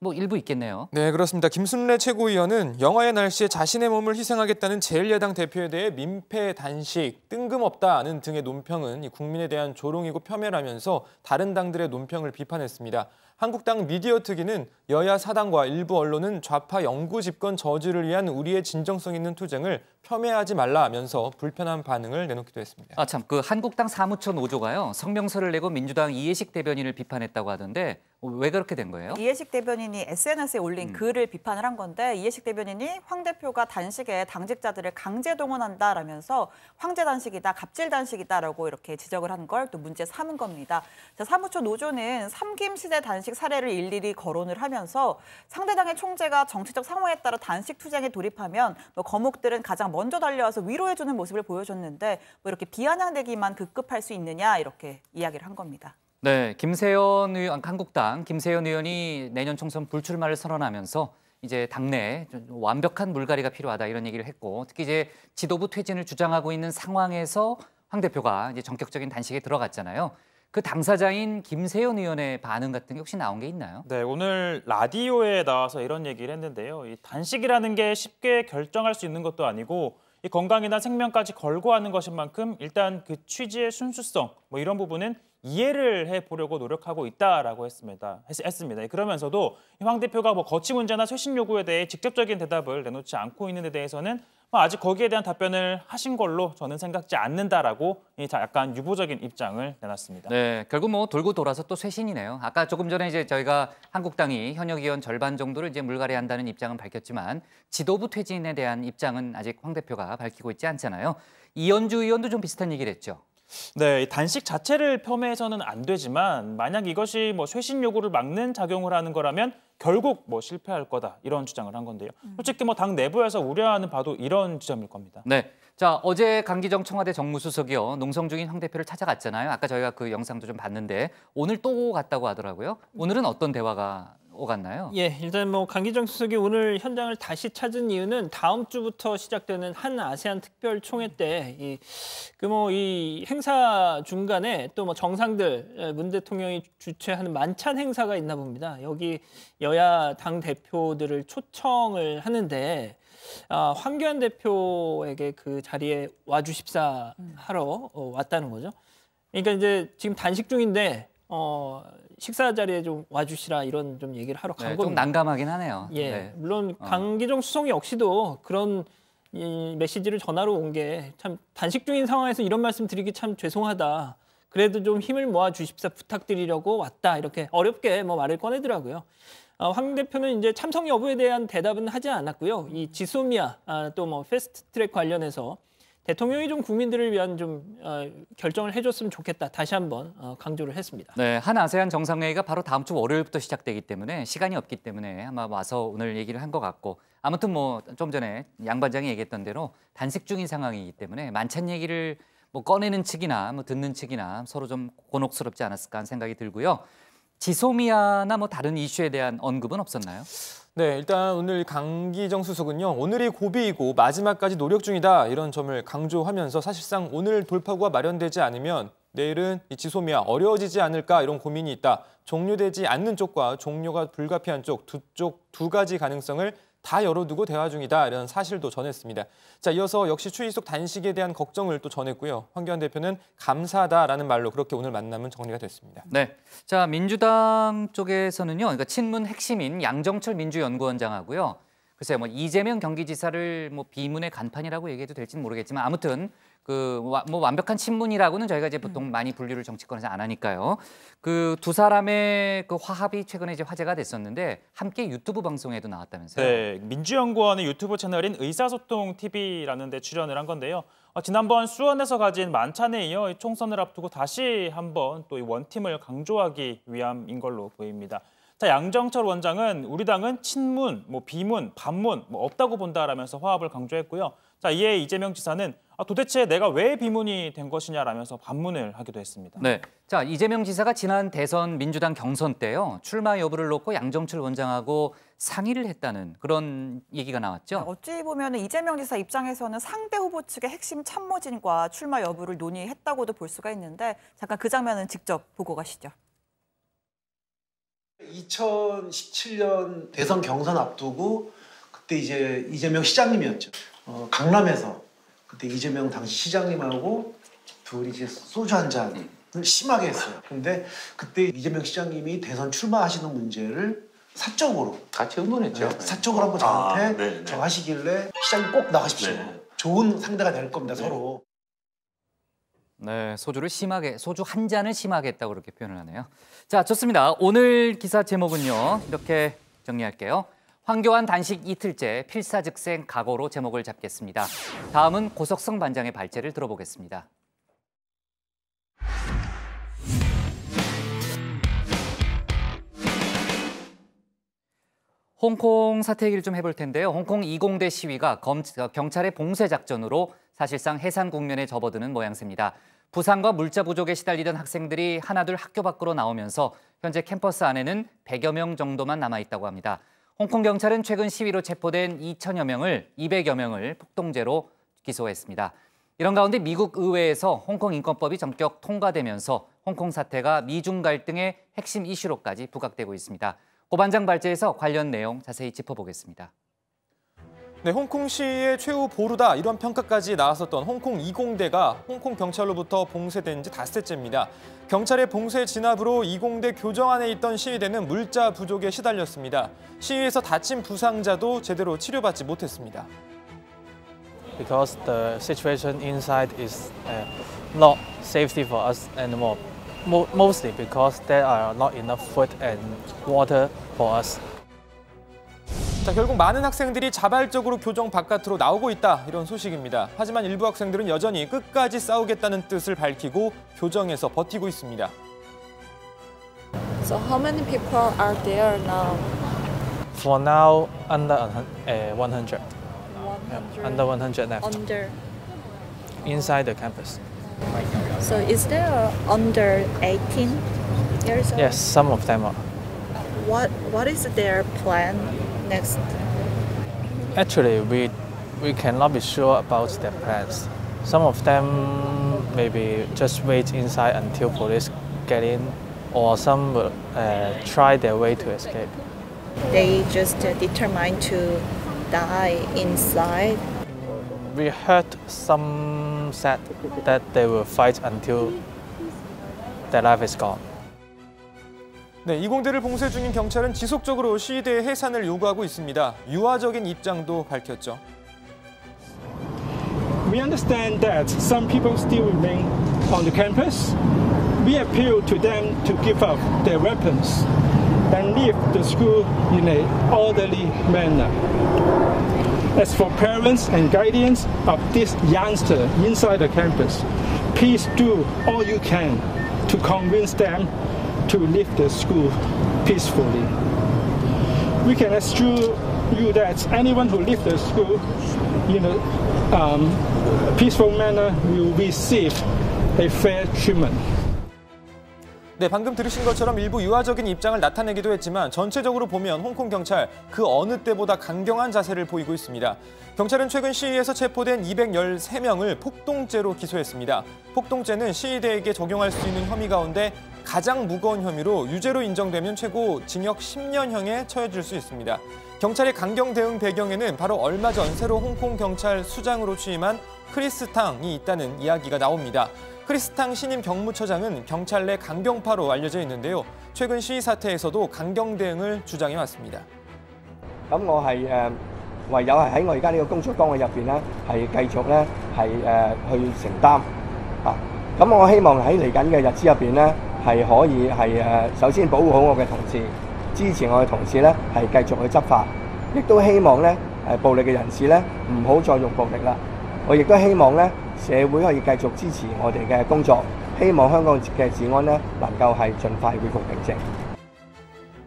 뭐 일부 있겠네요. 네, 그렇습니다. 김순례 최고위원은 영하의 날씨에 자신의 몸을 희생하겠다는 제1야당 대표에 대해 민폐, 단식, 뜬금없다는 등의 논평은 국민에 대한 조롱이고 폄훼라면서 다른 당들의 논평을 비판했습니다. 한국당 미디어 특위는 여야 사당과 일부 언론은 좌파 영구 집권 저지를 위한 우리의 진정성 있는 투쟁을 폄훼하지 말라 하면서 불편한 반응을 내놓기도 했습니다. 아, 참, 그 한국당 사무처 노조가요. 성명서를 내고 민주당 이해식 대변인을 비판했다고 하던데 왜 그렇게 된 거예요? 이해식 대변인이 SNS에 올린 글을 비판을 한 건데 이해식 대변인이 황 대표가 단식에 당직자들을 강제 동원한다라면서 황제 단식이다, 갑질 단식이다라고 이렇게 지적을 한 걸 또 문제 삼은 겁니다. 자, 사무처 노조는 삼김 시대 단식 사례를 일일이 거론을 하면서 상대당의 총재가 정치적 상황에 따라 단식 투쟁에 돌입하면 뭐 거목들은 가장 먼저 달려와서 위로해주는 모습을 보여줬는데 뭐 이렇게 비아냥대기만 급급할 수 있느냐 이렇게 이야기를 한 겁니다. 네, 김세연 의원, 한국당 김세연 의원이 내년 총선 불출마를 선언하면서 이제 당내에 완벽한 물갈이가 필요하다 이런 얘기를 했고 특히 이제 지도부 퇴진을 주장하고 있는 상황에서 황 대표가 이제 전격적인 단식에 들어갔잖아요. 그 당사자인 김세연 의원의 반응 같은 게 혹시 나온 게 있나요? 네, 오늘 라디오에 나와서 이런 얘기를 했는데요. 이 단식이라는 게 쉽게 결정할 수 있는 것도 아니고 이 건강이나 생명까지 걸고 하는 것인 만큼 일단 그 취지의 순수성 뭐 이런 부분은 이해를 해보려고 노력하고 있다라고 했습니다. 그러면서도 황 대표가 뭐 거취 문제나 쇄신 요구에 대해 직접적인 대답을 내놓지 않고 있는 데 대해서는 아직 거기에 대한 답변을 하신 걸로 저는 생각지 않는다라고 약간 유보적인 입장을 내놨습니다. 네, 결국 뭐 돌고 돌아서 또 쇄신이네요. 아까 조금 전에 이제 저희가 한국당이 현역 의원 절반 정도를 이제 물갈이한다는 입장은 밝혔지만 지도부 퇴진에 대한 입장은 아직 황 대표가 밝히고 있지 않잖아요. 이현주 의원도 좀 비슷한 얘기를 했죠. 네, 단식 자체를 폄훼해서는 안 되지만 만약 이것이 뭐 쇄신 요구를 막는 작용을 하는 거라면 결국 뭐 실패할 거다 이런 주장을 한 건데요. 솔직히 뭐 당 내부에서 우려하는 바도 이런 지점일 겁니다. 네, 자 어제 강기정 청와대 정무수석이요 농성 중인 황 대표를 찾아갔잖아요. 아까 저희가 그 영상도 좀 봤는데 오늘 또 갔다고 하더라고요. 오늘은 어떤 대화가 오갔나요? 예, 일단 뭐 강기정 수석이 오늘 현장을 다시 찾은 이유는 다음 주부터 시작되는 한 아세안 특별 총회 때 이 행사 중간에 또 뭐 정상들 문 대통령이 주최하는 만찬 행사가 있나 봅니다. 여기 여야 당 대표들을 초청을 하는데 황교안 대표에게 그 자리에 와주십사 하러 왔다는 거죠. 그러니까 이제 지금 단식 중인데 식사 자리에 좀 와주시라 이런 좀 얘기를 하러 간 겁니다. 좀 난감하긴 하네요. 예, 네. 물론 강기정 수석 역시도 그런 이 메시지를 전하러 온 게 참 단식 중인 상황에서 이런 말씀 드리기 참 죄송하다. 그래도 좀 힘을 모아 주십사 부탁드리려고 왔다. 이렇게 어렵게 말을 꺼내더라고요. 황 대표는 이제 참석 여부에 대한 대답은 하지 않았고요. 이 지소미아 또 패스트트랙 관련해서 대통령이 좀 국민들을 위한 좀 결정을 해줬으면 좋겠다. 다시 한번 강조를 했습니다. 네, 한 아세안 정상회의가 바로 다음 주 월요일부터 시작되기 때문에 시간이 없기 때문에 아마 와서 오늘 얘기를 한 것 같고 아무튼 좀 전에 양 반장이 얘기했던 대로 단식 중인 상황이기 때문에 만찬 얘기를 꺼내는 측이나 듣는 측이나 서로 좀 곤혹스럽지 않았을까 하는 생각이 들고요. 지소미아나 다른 이슈에 대한 언급은 없었나요? 네, 일단 오늘 강기정 수석은요. 오늘이 고비이고 마지막까지 노력 중이다 이런 점을 강조하면서 사실상 오늘 돌파구가 마련되지 않으면 내일은 이 지소미아 어려워지지 않을까 이런 고민이 있다. 종료되지 않는 쪽과 종료가 불가피한 쪽 두 가지 가능성을 다 열어두고 대화 중이다 이런 사실도 전했습니다. 자, 이어서 역시 추위 속 단식에 대한 걱정을 또 전했고요. 황교안 대표는 감사하다라는 말로 그렇게 오늘 만남은 정리가 됐습니다. 네, 자 민주당 쪽에서는요, 그러니까 친문 핵심인 양정철 민주연구원장하고요. 글쎄요, 이재명 경기지사를 비문의 간판이라고 얘기해도 될지는 모르겠지만 아무튼 완벽한 친문이라고는 저희가 이제 보통 많이 분류를 정치권에서 안 하니까요. 그 두 사람의 화합이 최근에 이제 화제가 됐었는데 함께 유튜브 방송에도 나왔다면서요? 네, 민주연구원의 유튜브 채널인 의사소통 TV라는 데 출연을 한 건데요. 지난번 수원에서 가진 만찬에 이어 총선을 앞두고 다시 한번 또 이 원팀을 강조하기 위함인 걸로 보입니다. 자, 양정철 원장은 우리 당은 친문, 비문, 반문 없다고 본다라면서 화합을 강조했고요. 자, 이에 이재명 지사는 도대체 내가 왜 비문이 된 것이냐라면서 반문을 하기도 했습니다. 네, 자 이재명 지사가 지난 대선 민주당 경선 때요 출마 여부를 놓고 양정철 원장하고 상의를 했다는 그런 얘기가 나왔죠. 네, 어찌 보면 이재명 지사 입장에서는 상대 후보 측의 핵심 참모진과 출마 여부를 논의했다고도 볼 수가 있는데 잠깐 그 장면은 직접 보고 가시죠. 2017년 대선 경선 앞두고 그때 이제 이재명 시장님이었죠. 강남에서 그때 이재명 당시 시장님하고 둘이 이제 소주 한 잔을 심하게 했어요. 근데 그때 이재명 시장님이 대선 출마하시는 문제를 사적으로 같이 의논했죠. 네, 사적으로 한번 저한테 저 하시길래 시장님 꼭 나가십시오. 좋은 상대가 될 겁니다, 서로. 네, 소주 한 잔을 심하게 했다고 그렇게 표현을 하네요. 자, 좋습니다. 오늘 기사 제목은요. 이렇게 정리할게요. 황교안 단식 이틀째 필사즉생 각오로 제목을 잡겠습니다. 다음은 고석성 반장의 발제를 들어보겠습니다. 홍콩 사태 얘기를 좀 해볼 텐데요. 홍콩 20대 시위가 경찰의 봉쇄 작전으로 사실상 해산 국면에 접어드는 모양새입니다. 부상과 물자 부족에 시달리던 학생들이 하나둘 학교 밖으로 나오면서 현재 캠퍼스 안에는 100여 명 정도만 남아있다고 합니다. 홍콩 경찰은 최근 시위로 체포된 200여 명을 폭동죄로 기소했습니다. 이런 가운데 미국 의회에서 홍콩 인권법이 전격 통과되면서 홍콩 사태가 미중 갈등의 핵심 이슈로까지 부각되고 있습니다. 고 반장 발제에서 관련 내용 자세히 짚어보겠습니다. 네, 홍콩 시위의 최후 보루다 이런 평가까지 나왔었던 홍콩 20대가 홍콩 경찰로부터 봉쇄된 지 닷새째입니다. 경찰의 봉쇄 진압으로 20대 교정 안에 있던 시위대는 물자 부족에 시달렸습니다. 시위에서 다친 부상자도 제대로 치료받지 못했습니다. Because the situation inside is not safety for us anymore. Mostly because there are not enough food and water for us. 자, 결국 많은 학생들이 자발적으로 교정 바깥으로 나오고 있다 이런 소식입니다. 하지만 일부 학생들은 여전히 끝까지 싸우겠다는 뜻을 밝히고 교정에서 버티고 있습니다. So how many people are there now? For now, under 100. Under 100 left. Under. Inside the campus. So is there under 18 years old? Yes, some of them are. What is their plan next? Actually, we cannot be sure about their plans. Some of them maybe just wait inside until police get in, or some will try their way to escape. They just determined to die inside. We heard some said that they will fight until their life is gone. 네, 20대를 봉쇄 중인 경찰은 지속적으로 시위대의 해산을 요구하고 있습니다. 유화적인 입장도 밝혔죠. We understand that some people still remain on the campus, we appeal to them to give up their weapons and leave the school in an orderly manner. As for parents and guardians of this youngster inside the campus, please do all you can to convince them to leave the school peacefully. We can assure you that anyone who leaves the school in a peaceful manner will receive a fair treatment. 네, 방금 들으신 것처럼 일부 유화적인 입장을 나타내기도 했지만 전체적으로 보면 홍콩 경찰 그 어느 때보다 강경한 자세를 보이고 있습니다. 경찰은 최근 시위에서 체포된 213명을 폭동죄로 기소했습니다. 폭동죄는 시위대에게 적용할 수 있는 혐의 가운데 가장 무거운 혐의로 유죄로 인정되면 최고 징역 10년형에 처해질 수 있습니다. 경찰의 강경 대응 배경에는 바로 얼마 전 새로 홍콩 경찰 수장으로 취임한 크리스 탕이 있다는 이야기가 나옵니다. 크리스 탕 신임 경무처장은 경찰 내 강경파로 알려져 있는데요. 최근 시위 사태에서도 강경 대응을 주장해 왔습니다. 咁我係唯有係喺我而家呢個工作崗位入邊咧，係繼續咧係去承擔啊。咁我希望喺嚟緊嘅日子入邊咧，係可以係首先保護好我嘅同事，支持我嘅同事咧係繼續去執法，亦都希望咧暴力嘅人士咧唔好再用暴力啦。我亦都希望咧社會可以繼續支持我哋嘅工作，希望香港嘅治安咧能夠係盡快恢復平靜。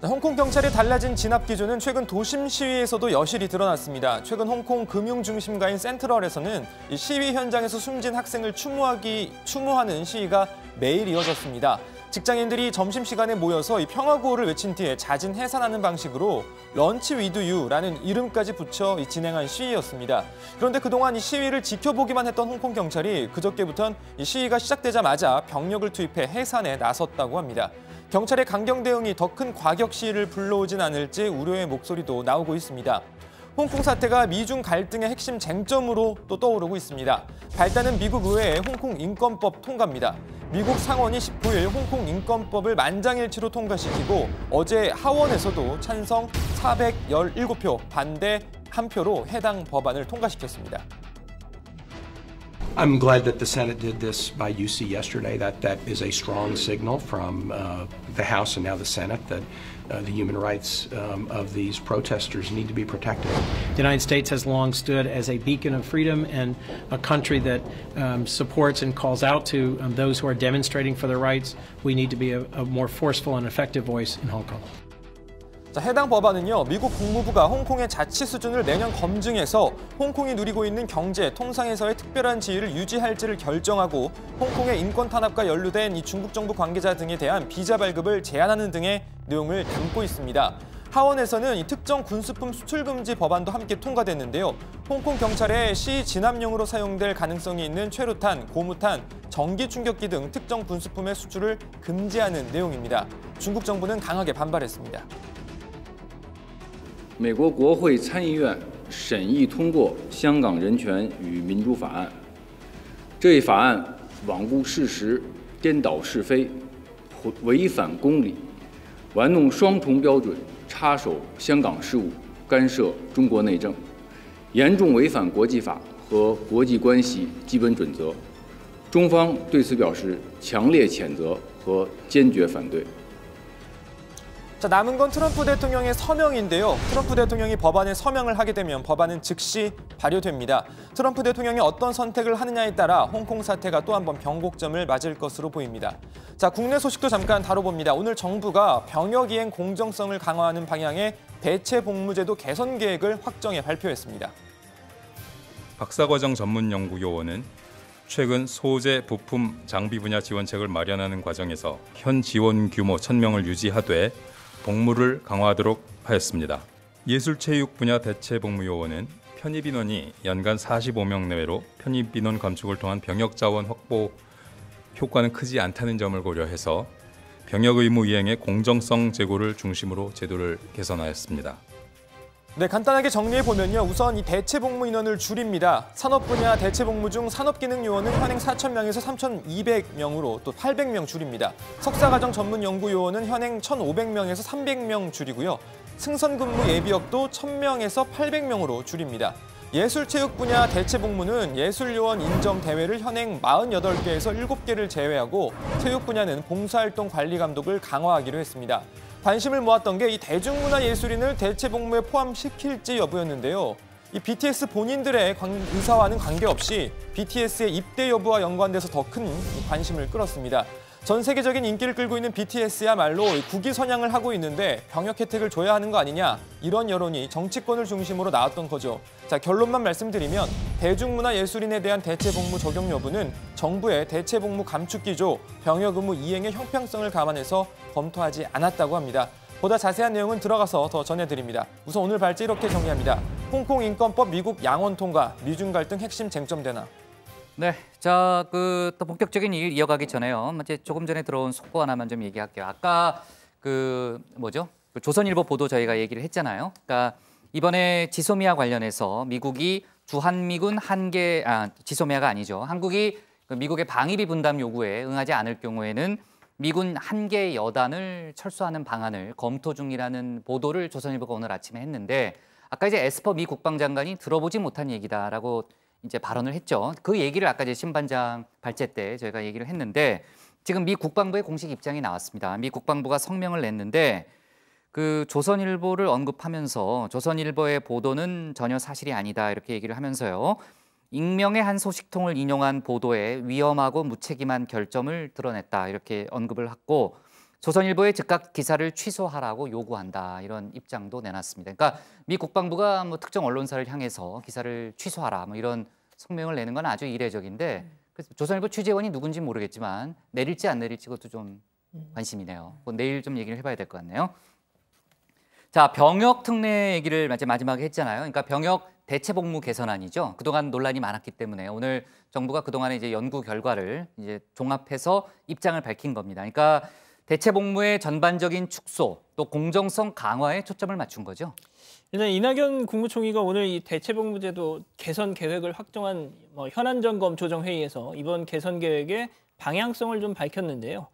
홍콩 경찰의 달라진 진압 기조는 최근 도심 시위에서도 여실히 드러났습니다. 최근 홍콩 금융 중심가인 센트럴에서는 이 시위 현장에서 숨진 학생을 추모하는 시위가 매일 이어졌습니다. 직장인들이 점심시간에 모여서 이 평화구호를 외친 뒤에 자진 해산하는 방식으로 런치 위드 유라는 이름까지 붙여 진행한 시위였습니다. 그런데 그동안 이 시위를 지켜보기만 했던 홍콩 경찰이 그저께부터는 이 시위가 시작되자마자 병력을 투입해 해산에 나섰다고 합니다. 경찰의 강경 대응이 더 큰 과격 시위를 불러오진 않을지 우려의 목소리도 나오고 있습니다. 홍콩 사태가 미중 갈등의 핵심 쟁점으로 또 떠오르고 있습니다. 발단은 미국 의회의 홍콩 인권법 통과입니다. 미국 상원이 19일 홍콩 인권법을 만장일치로 통과시키고 어제 하원에서도 찬성 417표, 반대 1표로 해당 법안을 통과시켰습니다. I'm glad that the Senate did this by UC yesterday. That is a strong signal from the House and now the Senate that the human rights of these protesters need to be protected. The United States has long stood as a beacon of freedom and a country that supports and calls out to those who are demonstrating for their rights. We need to be a more forceful and effective voice in Hong Kong. 해당 법안은요, 미국 국무부가 홍콩의 자치 수준을 내년 검증해서 홍콩이 누리고 있는 경제, 통상에서의 특별한 지위를 유지할지를 결정하고 홍콩의 인권 탄압과 연루된 이 중국 정부 관계자 등에 대한 비자 발급을 제한하는 등의 내용을 담고 있습니다. 하원에서는 이 특정 군수품 수출 금지 법안도 함께 통과됐는데요. 홍콩 경찰의 시위 진압용으로 사용될 가능성이 있는 최루탄, 고무탄, 전기 충격기 등 특정 군수품의 수출을 금지하는 내용입니다. 중국 정부는 강하게 반발했습니다. 美国国会参议院审议通过《香港人权与民主法案》。这一法案罔顧事實、顛倒是非、違反公理、玩弄雙重標準、插手香港事務、干涉中國內政，嚴重違反國際法和國際關係基本準則。中方對此表示強烈譴責和堅決反對。 자, 남은 건 트럼프 대통령의 서명인데요. 트럼프 대통령이 법안에 서명을 하게 되면 법안은 즉시 발효됩니다. 트럼프 대통령이 어떤 선택을 하느냐에 따라 홍콩 사태가 또 한 번 변곡점을 맞을 것으로 보입니다. 자, 국내 소식도 잠깐 다뤄봅니다. 오늘 정부가 병역이행 공정성을 강화하는 방향의 대체복무제도 개선 계획을 확정해 발표했습니다. 박사과정 전문연구요원은 최근 소재, 부품, 장비 분야 지원책을 마련하는 과정에서 현 지원 규모 1,000명을 유지하되 복무를 강화하도록 하였습니다. 예술체육 분야 대체복무요원은 편입인원이 연간 45명 내외로 편입인원 감축을 통한 병역 자원 확보 효과는 크지 않다는 점을 고려해서 병역 의무 이행의 공정성 제고를 중심으로 제도를 개선하였습니다. 네, 간단하게 정리해보면요. 우선 이 대체복무 인원을 줄입니다. 산업 분야 대체복무 중 산업기능요원은 현행 4,000명에서 3,200명으로 또 800명 줄입니다. 석사과정 전문연구요원은 현행 1,500명에서 300명 줄이고요. 승선근무 예비역도 1,000명에서 800명으로 줄입니다. 예술체육 분야 대체복무는 예술요원 인정 대회를 현행 48개에서 7개를 제외하고 체육 분야는 봉사활동 관리 감독을 강화하기로 했습니다. 관심을 모았던 게 이 대중문화예술인을 대체복무에 포함시킬지 여부였는데요. 이 BTS 본인들의 의사와는 관계없이 BTS의 입대 여부와 연관돼서 더 큰 관심을 끌었습니다. 전 세계적인 인기를 끌고 있는 BTS야말로 국위 선양을 하고 있는데 병역 혜택을 줘야 하는 거 아니냐, 이런 여론이 정치권을 중심으로 나왔던 거죠. 자, 결론만 말씀드리면 대중문화예술인에 대한 대체복무 적용 여부는 정부의 대체복무 감축기조, 병역 의무 이행의 형평성을 감안해서 검토하지 않았다고 합니다. 보다 자세한 내용은 들어가서 더 전해드립니다. 우선 오늘 발제 이렇게 정리합니다. 홍콩 인권법 미국 양원 통과, 미중 갈등 핵심 쟁점 대나. 네, 자, 또 본격적인 일 이어가기 전에요. 이제 조금 전에 들어온 속보 하나만 좀 얘기할게요. 아까 조선일보 보도 저희가 얘기를 했잖아요. 그러니까 이번에 지소미아 관련해서 미국이 주한미군 지소미아가 아니죠. 한국이 미국의 방위비 분담 요구에 응하지 않을 경우에는 미군 1개 여단을 철수하는 방안을 검토 중이라는 보도를 조선일보가 오늘 아침에 했는데, 아까 이제 에스퍼 미 국방장관이 들어보지 못한 얘기다라고 이제 발언을 했죠. 그 얘기를 아까 이제 신반장 발제 때 저희가 얘기를 했는데, 지금 미 국방부의 공식 입장이 나왔습니다. 미 국방부가 성명을 냈는데, 조선일보를 언급하면서 조선일보의 보도는 전혀 사실이 아니다 이렇게 얘기를 하면서요. 익명의 한 소식통을 인용한 보도에 위험하고 무책임한 결점을 드러냈다 이렇게 언급을 했고, 조선일보의 즉각 기사를 취소하라고 요구한다 이런 입장도 내놨습니다. 그러니까 미 국방부가 특정 언론사를 향해서 기사를 취소하라 이런 성명을 내는 건 아주 이례적인데, 그래서 조선일보 취재원이 누군지 모르겠지만 내릴지 안 내릴지 그것도 좀 관심이네요. 내일 좀 얘기를 해봐야 될 것 같네요. 자, 병역 특례 얘기를 마지막에 했잖아요. 그러니까 병역 대체복무 개선안이죠. 그동안 논란이 많았기 때문에 오늘 정부가 그동안의 이제 연구 결과를 이제 종합해서 입장을 밝힌 겁니다. 그러니까 대체복무의 전반적인 축소, 또 공정성 강화에 초점을 맞춘 거죠. 일단 이낙연 국무총리가 오늘 이 대체복무제도 개선 계획을 확정한 현안점검 조정회의에서 이번 개선 계획의 방향성을 좀 밝혔는데요.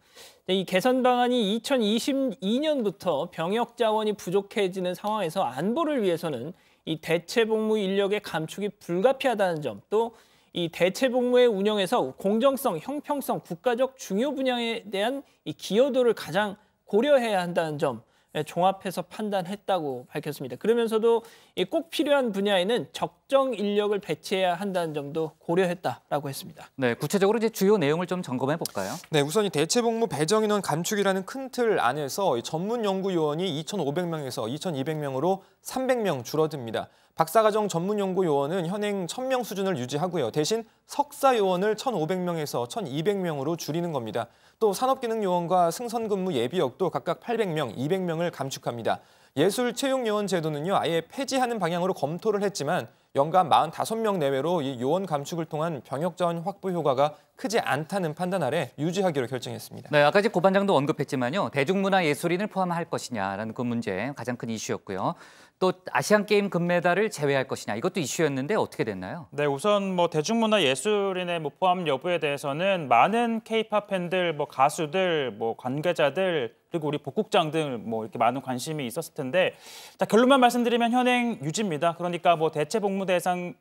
이 개선 방안이 2022년부터 병역 자원이 부족해지는 상황에서 안보를 위해서는 이 대체복무 인력의 감축이 불가피하다는 점, 또 이 대체복무의 운영에서 공정성, 형평성, 국가적 중요 분야에 대한 이 기여도를 가장 고려해야 한다는 점 종합해서 판단했다고 밝혔습니다. 그러면서도 꼭 필요한 분야에는 적정 인력을 배치해야 한다는 점도 고려했다라고 했습니다. 네, 구체적으로 이제 주요 내용을 좀 점검해 볼까요? 네, 우선 이 대체복무 배정 인원 감축이라는 큰 틀 안에서 전문 연구 요원이 2,500명에서 2,200명으로 300명 줄어듭니다. 박사과정 전문 연구 요원은 현행 1,000명 수준을 유지하고요. 대신 석사 요원을 1,500명에서 1,200명으로 줄이는 겁니다. 또 산업기능 요원과 승선근무 예비역도 각각 800명, 200명을 감축합니다. 예술체육요원 제도는요, 아예 폐지하는 방향으로 검토를 했지만 연간 45명 내외로 이 요원 감축을 통한 병역 자원 확보 효과가 크지 않다는 판단 아래 유지하기로 결정했습니다. 네, 아까 이제 고 반장도 언급했지만요, 대중문화예술인을 포함할 것이냐라는 그 문제 가장 큰 이슈였고요. 또 아시안게임 금메달을 제외할 것이냐, 이것도 이슈였는데 어떻게 됐나요? 네, 우선 대중문화예술인의 포함 여부에 대해서는 많은 K-팝 팬들, 가수들, 관계자들, 그리고 우리 복국장 등 이렇게 많은 관심이 있었을 텐데, 자, 결론만 말씀드리면 현행 유지입니다. 그러니까 대체복무 대상에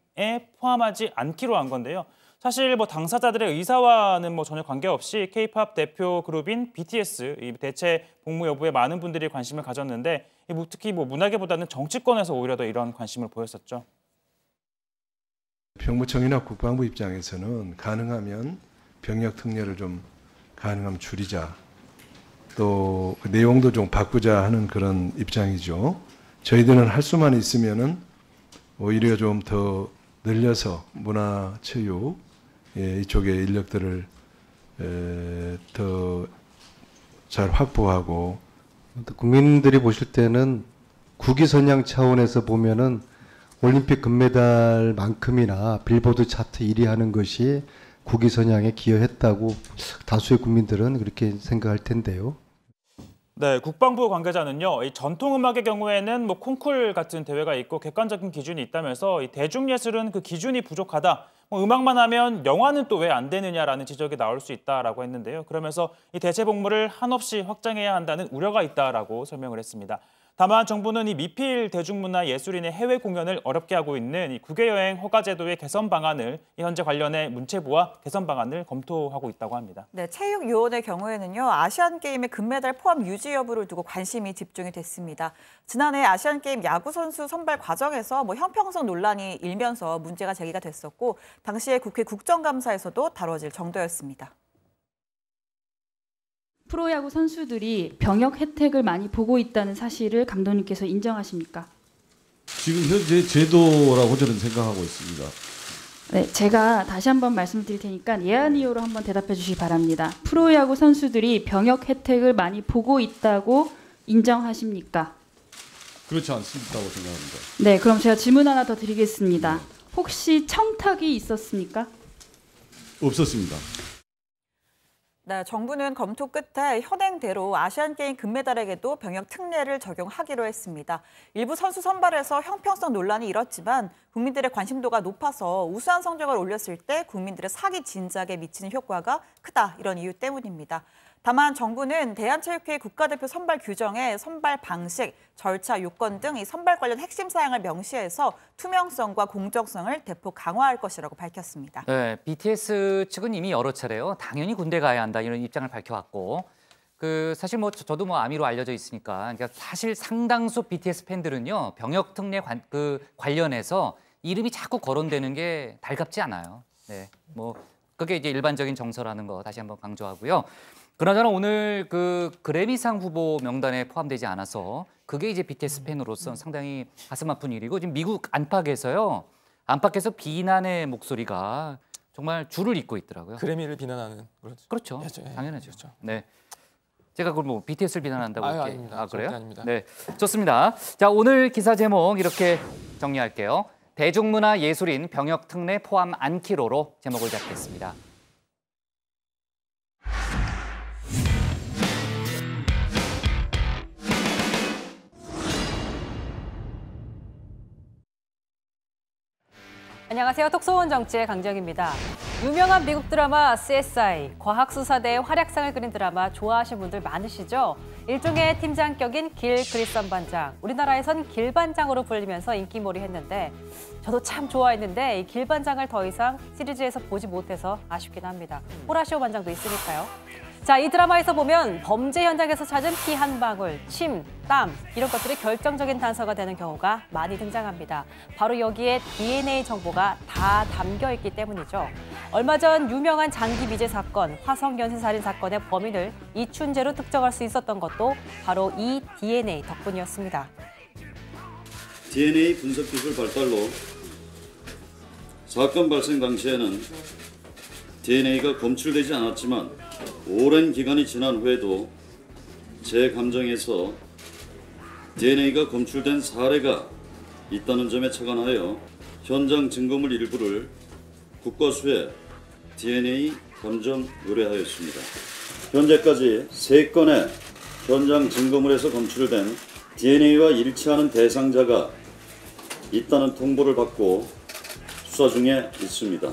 포함하지 않기로 한 건데요. 사실 당사자들의 의사와는 전혀 관계없이 K-팝 대표 그룹인 BTS 이 대체 복무 여부에 많은 분들이 관심을 가졌는데, 특히 문화계보다는 정치권에서 오히려 더 이런 관심을 보였었죠. 병무청이나 국방부 입장에서는 가능하면 병역 특례를 좀 가능하면 줄이자, 또 그 내용도 좀 바꾸자 하는 그런 입장이죠. 저희들은 할 수만 있으면은 오히려 좀 더 늘려서 문화체육 이쪽의 인력들을 더 잘 확보하고, 국민들이 보실 때는 국위 선양 차원에서 보면은 올림픽 금메달만큼이나 빌보드 차트 1위 하는 것이 국위 선양에 기여했다고 다수의 국민들은 그렇게 생각할 텐데요. 네, 국방부 관계자는요, 이 전통음악의 경우에는 콩쿨 같은 대회가 있고 객관적인 기준이 있다면서 이 대중예술은 그 기준이 부족하다. 음악만 하면 영화는 또 왜 안 되느냐라는 지적이 나올 수 있다라고 했는데요. 그러면서 이 대체복무를 한없이 확장해야 한다는 우려가 있다라고 설명을 했습니다. 다만 정부는 이 미필 대중문화 예술인의 해외 공연을 어렵게 하고 있는 이 국외여행 허가 제도의 개선 방안을 현재 관련해 문체부와 개선 방안을 검토하고 있다고 합니다. 네, 체육요원의 경우에는요. 아시안게임의 금메달 포함 유지 여부를 두고 관심이 집중이 됐습니다. 지난해 아시안게임 야구 선수 선발 과정에서 형평성 논란이 일면서 문제가 제기가 됐었고 당시에 국회 국정감사에서도 다뤄질 정도였습니다. 프로야구 선수들이 병역 혜택을 많이 보고 있다는 사실을 감독님께서 인정하십니까? 지금 현재 제도라고 저는 생각하고 있습니다. 네, 제가 다시 한번 말씀드릴 테니까 예아니오로 한번 대답해 주시기 바랍니다. 프로야구 선수들이 병역 혜택을 많이 보고 있다고 인정하십니까? 그렇지 않다고 생각합니다. 네, 그럼 제가 질문 하나 더 드리겠습니다. 혹시 청탁이 있었습니까? 없었습니다. 네, 정부는 검토 끝에 현행대로 아시안게임 금메달에게도 병역 특례를 적용하기로 했습니다. 일부 선수 선발에서 형평성 논란이 일었지만 국민들의 관심도가 높아서 우수한 성적을 올렸을 때 국민들의 사기 진작에 미치는 효과가 크다, 이런 이유 때문입니다. 다만 정부는 대한체육회 국가대표 선발 규정에 선발 방식, 절차, 요건 등 이 선발 관련 핵심 사항을 명시해서 투명성과 공정성을 대폭 강화할 것이라고 밝혔습니다. 네, BTS 측은 이미 여러 차례요. 당연히 군대 가야 한다 이런 입장을 밝혀왔고, 사실 저도 아미로 알려져 있으니까, 그러니까 사실 상당수 BTS 팬들은요 병역 특례 관련해서 이름이 자꾸 거론되는 게 달갑지 않아요. 네, 그게 이제 일반적인 정서라는 거 다시 한번 강조하고요. 그나저나 오늘 그래미상 후보 명단에 포함되지 않아서 그게 이제 BTS 팬으로서 상당히 가슴 아픈 일이고, 지금 미국 안팎에서요. 안팎에서 비난의 목소리가 정말 줄을 잇고 있더라고요. 그래미를 비난하는. 그렇죠. 예, 당연하죠. 그렇죠. 네. 제가 그걸 BTS를 비난한다고 이렇게. 아닙니다. 그래요? 아닙니다. 네. 좋습니다. 자, 오늘 기사 제목 이렇게 정리할게요. 대중문화 예술인 병역 특례 포함 않기로로 제목을 잡겠습니다. 안녕하세요. 톡소원 정치의 강정입니다. 유명한 미국 드라마 CSI, 과학수사대의 활약상을 그린 드라마 좋아하시는 분들 많으시죠? 일종의 팀장격인 길 그리썸 반장, 우리나라에선 길 반장으로 불리면서 인기몰이 했는데 저도 참 좋아했는데 이 길 반장을 더 이상 시리즈에서 보지 못해서 아쉽긴 합니다. 호라시오 반장도 있으니까요. 자, 이 드라마에서 보면 범죄 현장에서 찾은 피 한 방울, 침, 땀 이런 것들이 결정적인 단서가 되는 경우가 많이 등장합니다. 바로 여기에 DNA 정보가 다 담겨 있기 때문이죠. 얼마 전 유명한 장기 미제 사건, 화성 연쇄살인 사건의 범인을 이춘재로 특정할 수 있었던 것도 바로 이 DNA 덕분이었습니다. DNA 분석 기술 발달로 사건 발생 당시에는 DNA가 검출되지 않았지만 오랜 기간이 지난 후에도 제 감정에서 DNA가 검출된 사례가 있다는 점에 착안하여 현장 증거물 일부를 국과수에 DNA 검정 의뢰하였습니다. 현재까지 3건의 현장 증거물에서 검출된 DNA와 일치하는 대상자가 있다는 통보를 받고 수사 중에 있습니다.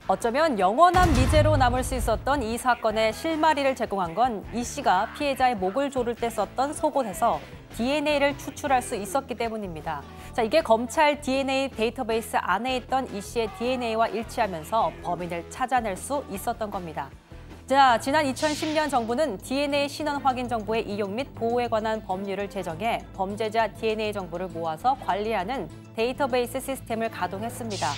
어쩌면 영원한 미제로 남을 수 있었던 이 사건의 실마리를 제공한 건 이 씨가 피해자의 목을 조를 때 썼던 속옷에서 DNA를 추출할 수 있었기 때문입니다. 자, 이게 검찰 DNA 데이터베이스 안에 있던 이 씨의 DNA와 일치하면서 범인을 찾아낼 수 있었던 겁니다. 자, 지난 2010년 정부는 DNA 신원 확인 정보의 이용 및 보호에 관한 법률을 제정해 범죄자 DNA 정보를 모아서 관리하는 데이터베이스 시스템을 가동했습니다.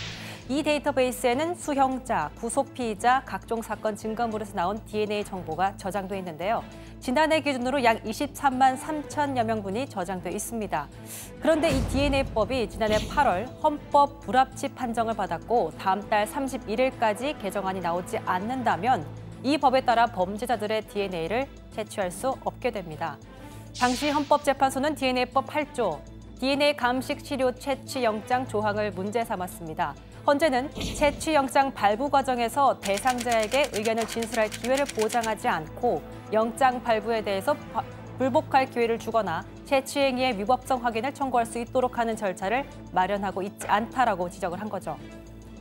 이 데이터베이스에는 수형자, 구속 피의자, 각종 사건 증거물에서 나온 DNA 정보가 저장돼 있는데요. 지난해 기준으로 약 23만 3천여 명분이 저장돼 있습니다. 그런데 이 DNA법이 지난해 8월 헌법 불합치 판정을 받았고 다음 달 31일까지 개정안이 나오지 않는다면 이 법에 따라 범죄자들의 DNA를 채취할 수 없게 됩니다. 당시 헌법재판소는 DNA법 8조, DNA 감식 치료 채취 영장 조항을 문제 삼았습니다. 헌재는 채취 영장 발부 과정에서 대상자에게 의견을 진술할 기회를 보장하지 않고 영장 발부에 대해서 불복할 기회를 주거나 채취 행위의 위법성 확인을 청구할 수 있도록 하는 절차를 마련하고 있지 않다라고 지적을 한 거죠.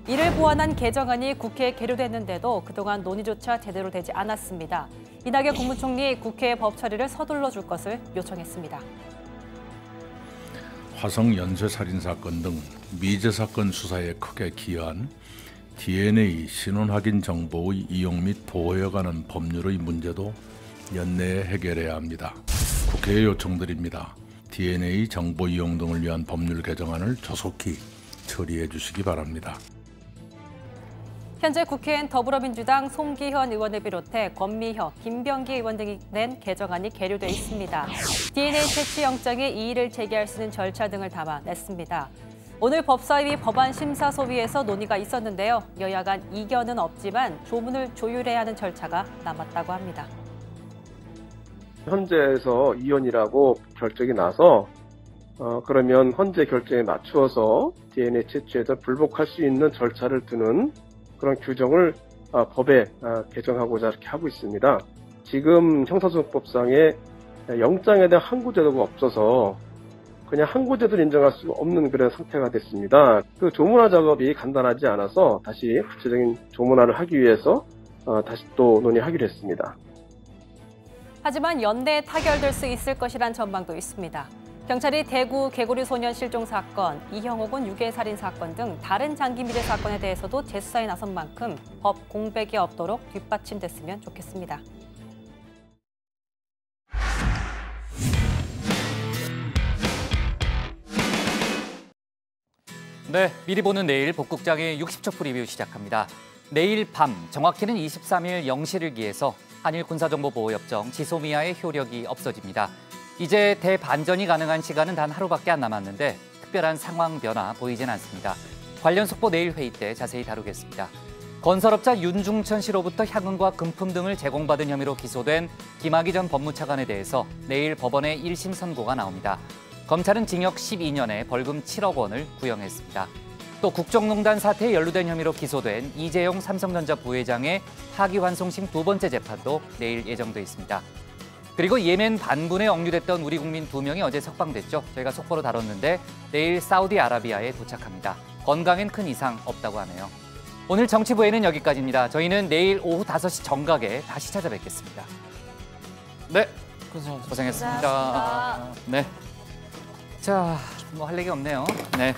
이를 보완한 개정안이 국회에 계류됐는데도 그동안 논의조차 제대로 되지 않았습니다. 이낙연 국무총리 국회의 법 처리를 서둘러 줄 것을 요청했습니다. 화성 연쇄살인 사건 등 미제 사건 수사에 크게 기여한 DNA 신원 확인 정보의 이용 및 보호에 관한 법률의 문제도 연내에 해결해야 합니다. 국회에 요청드립니다. DNA 정보 이용 등을 위한 법률 개정안을 조속히 처리해 주시기 바랍니다. 현재 국회엔 더불어민주당 송기현 의원을 비롯해 권미혁, 김병기 의원 등이 낸 개정안이 계류돼 있습니다. DNA 채취 영장에 이의를 제기할 수 있는 절차 등을 담아냈습니다. 오늘 법사위 법안 심사 소위에서 논의가 있었는데요. 여야 간 이견은 없지만 조문을 조율해야 하는 절차가 남았다고 합니다. 헌재에서 이혼이라고 결정이 나서 그러면 헌재 결정에 맞추어서 DNA 채취에서 불복할 수 있는 절차를 두는 그런 규정을 법에 개정하고자 이렇게 하고 있습니다. 지금 형사소송법상에 영장에 대한 항고 제도가 없어서 그냥 항고 제도를 인정할 수 없는 그런 상태가 됐습니다. 그 조문화 작업이 간단하지 않아서 다시 구체적인 조문화를 하기 위해서 다시 또 논의하기로 했습니다. 하지만 연내에 타결될 수 있을 것이란 전망도 있습니다. 경찰이 대구 개구리 소년 실종 사건, 이형옥은 유괴 살인 사건 등 다른 장기 미제 사건에 대해서도 재수사에 나선 만큼 법 공백이 없도록 뒷받침됐으면 좋겠습니다. 네, 미리 보는 내일 복국장의 60초 프리뷰 시작합니다. 내일 밤, 정확히는 23일 0시를 기해서 한일 군사정보보호협정 지소미아의 효력이 없어집니다. 이제 대반전이 가능한 시간은 단 하루밖에 안 남았는데 특별한 상황 변화 보이진 않습니다. 관련 속보 내일 회의 때 자세히 다루겠습니다. 건설업자 윤중천 씨로부터 향응과 금품 등을 제공받은 혐의로 기소된 김학의 전 법무차관에 대해서 내일 법원에 1심 선고가 나옵니다. 검찰은 징역 12년에 벌금 7억 원을 구형했습니다. 또 국정농단 사태에 연루된 혐의로 기소된 이재용 삼성전자 부회장의 파기환송심 두 번째 재판도 내일 예정돼 있습니다. 그리고 예멘 반군에 억류됐던 우리 국민 2명이 어제 석방됐죠. 저희가 속보로 다뤘는데 내일 사우디아라비아에 도착합니다. 건강엔 큰 이상 없다고 하네요. 오늘 정치부에는 여기까지입니다. 저희는 내일 오후 5시 정각에 다시 찾아뵙겠습니다. 네, 고생했습니다. 네. 자, 뭐 할 얘기 없네요. 네.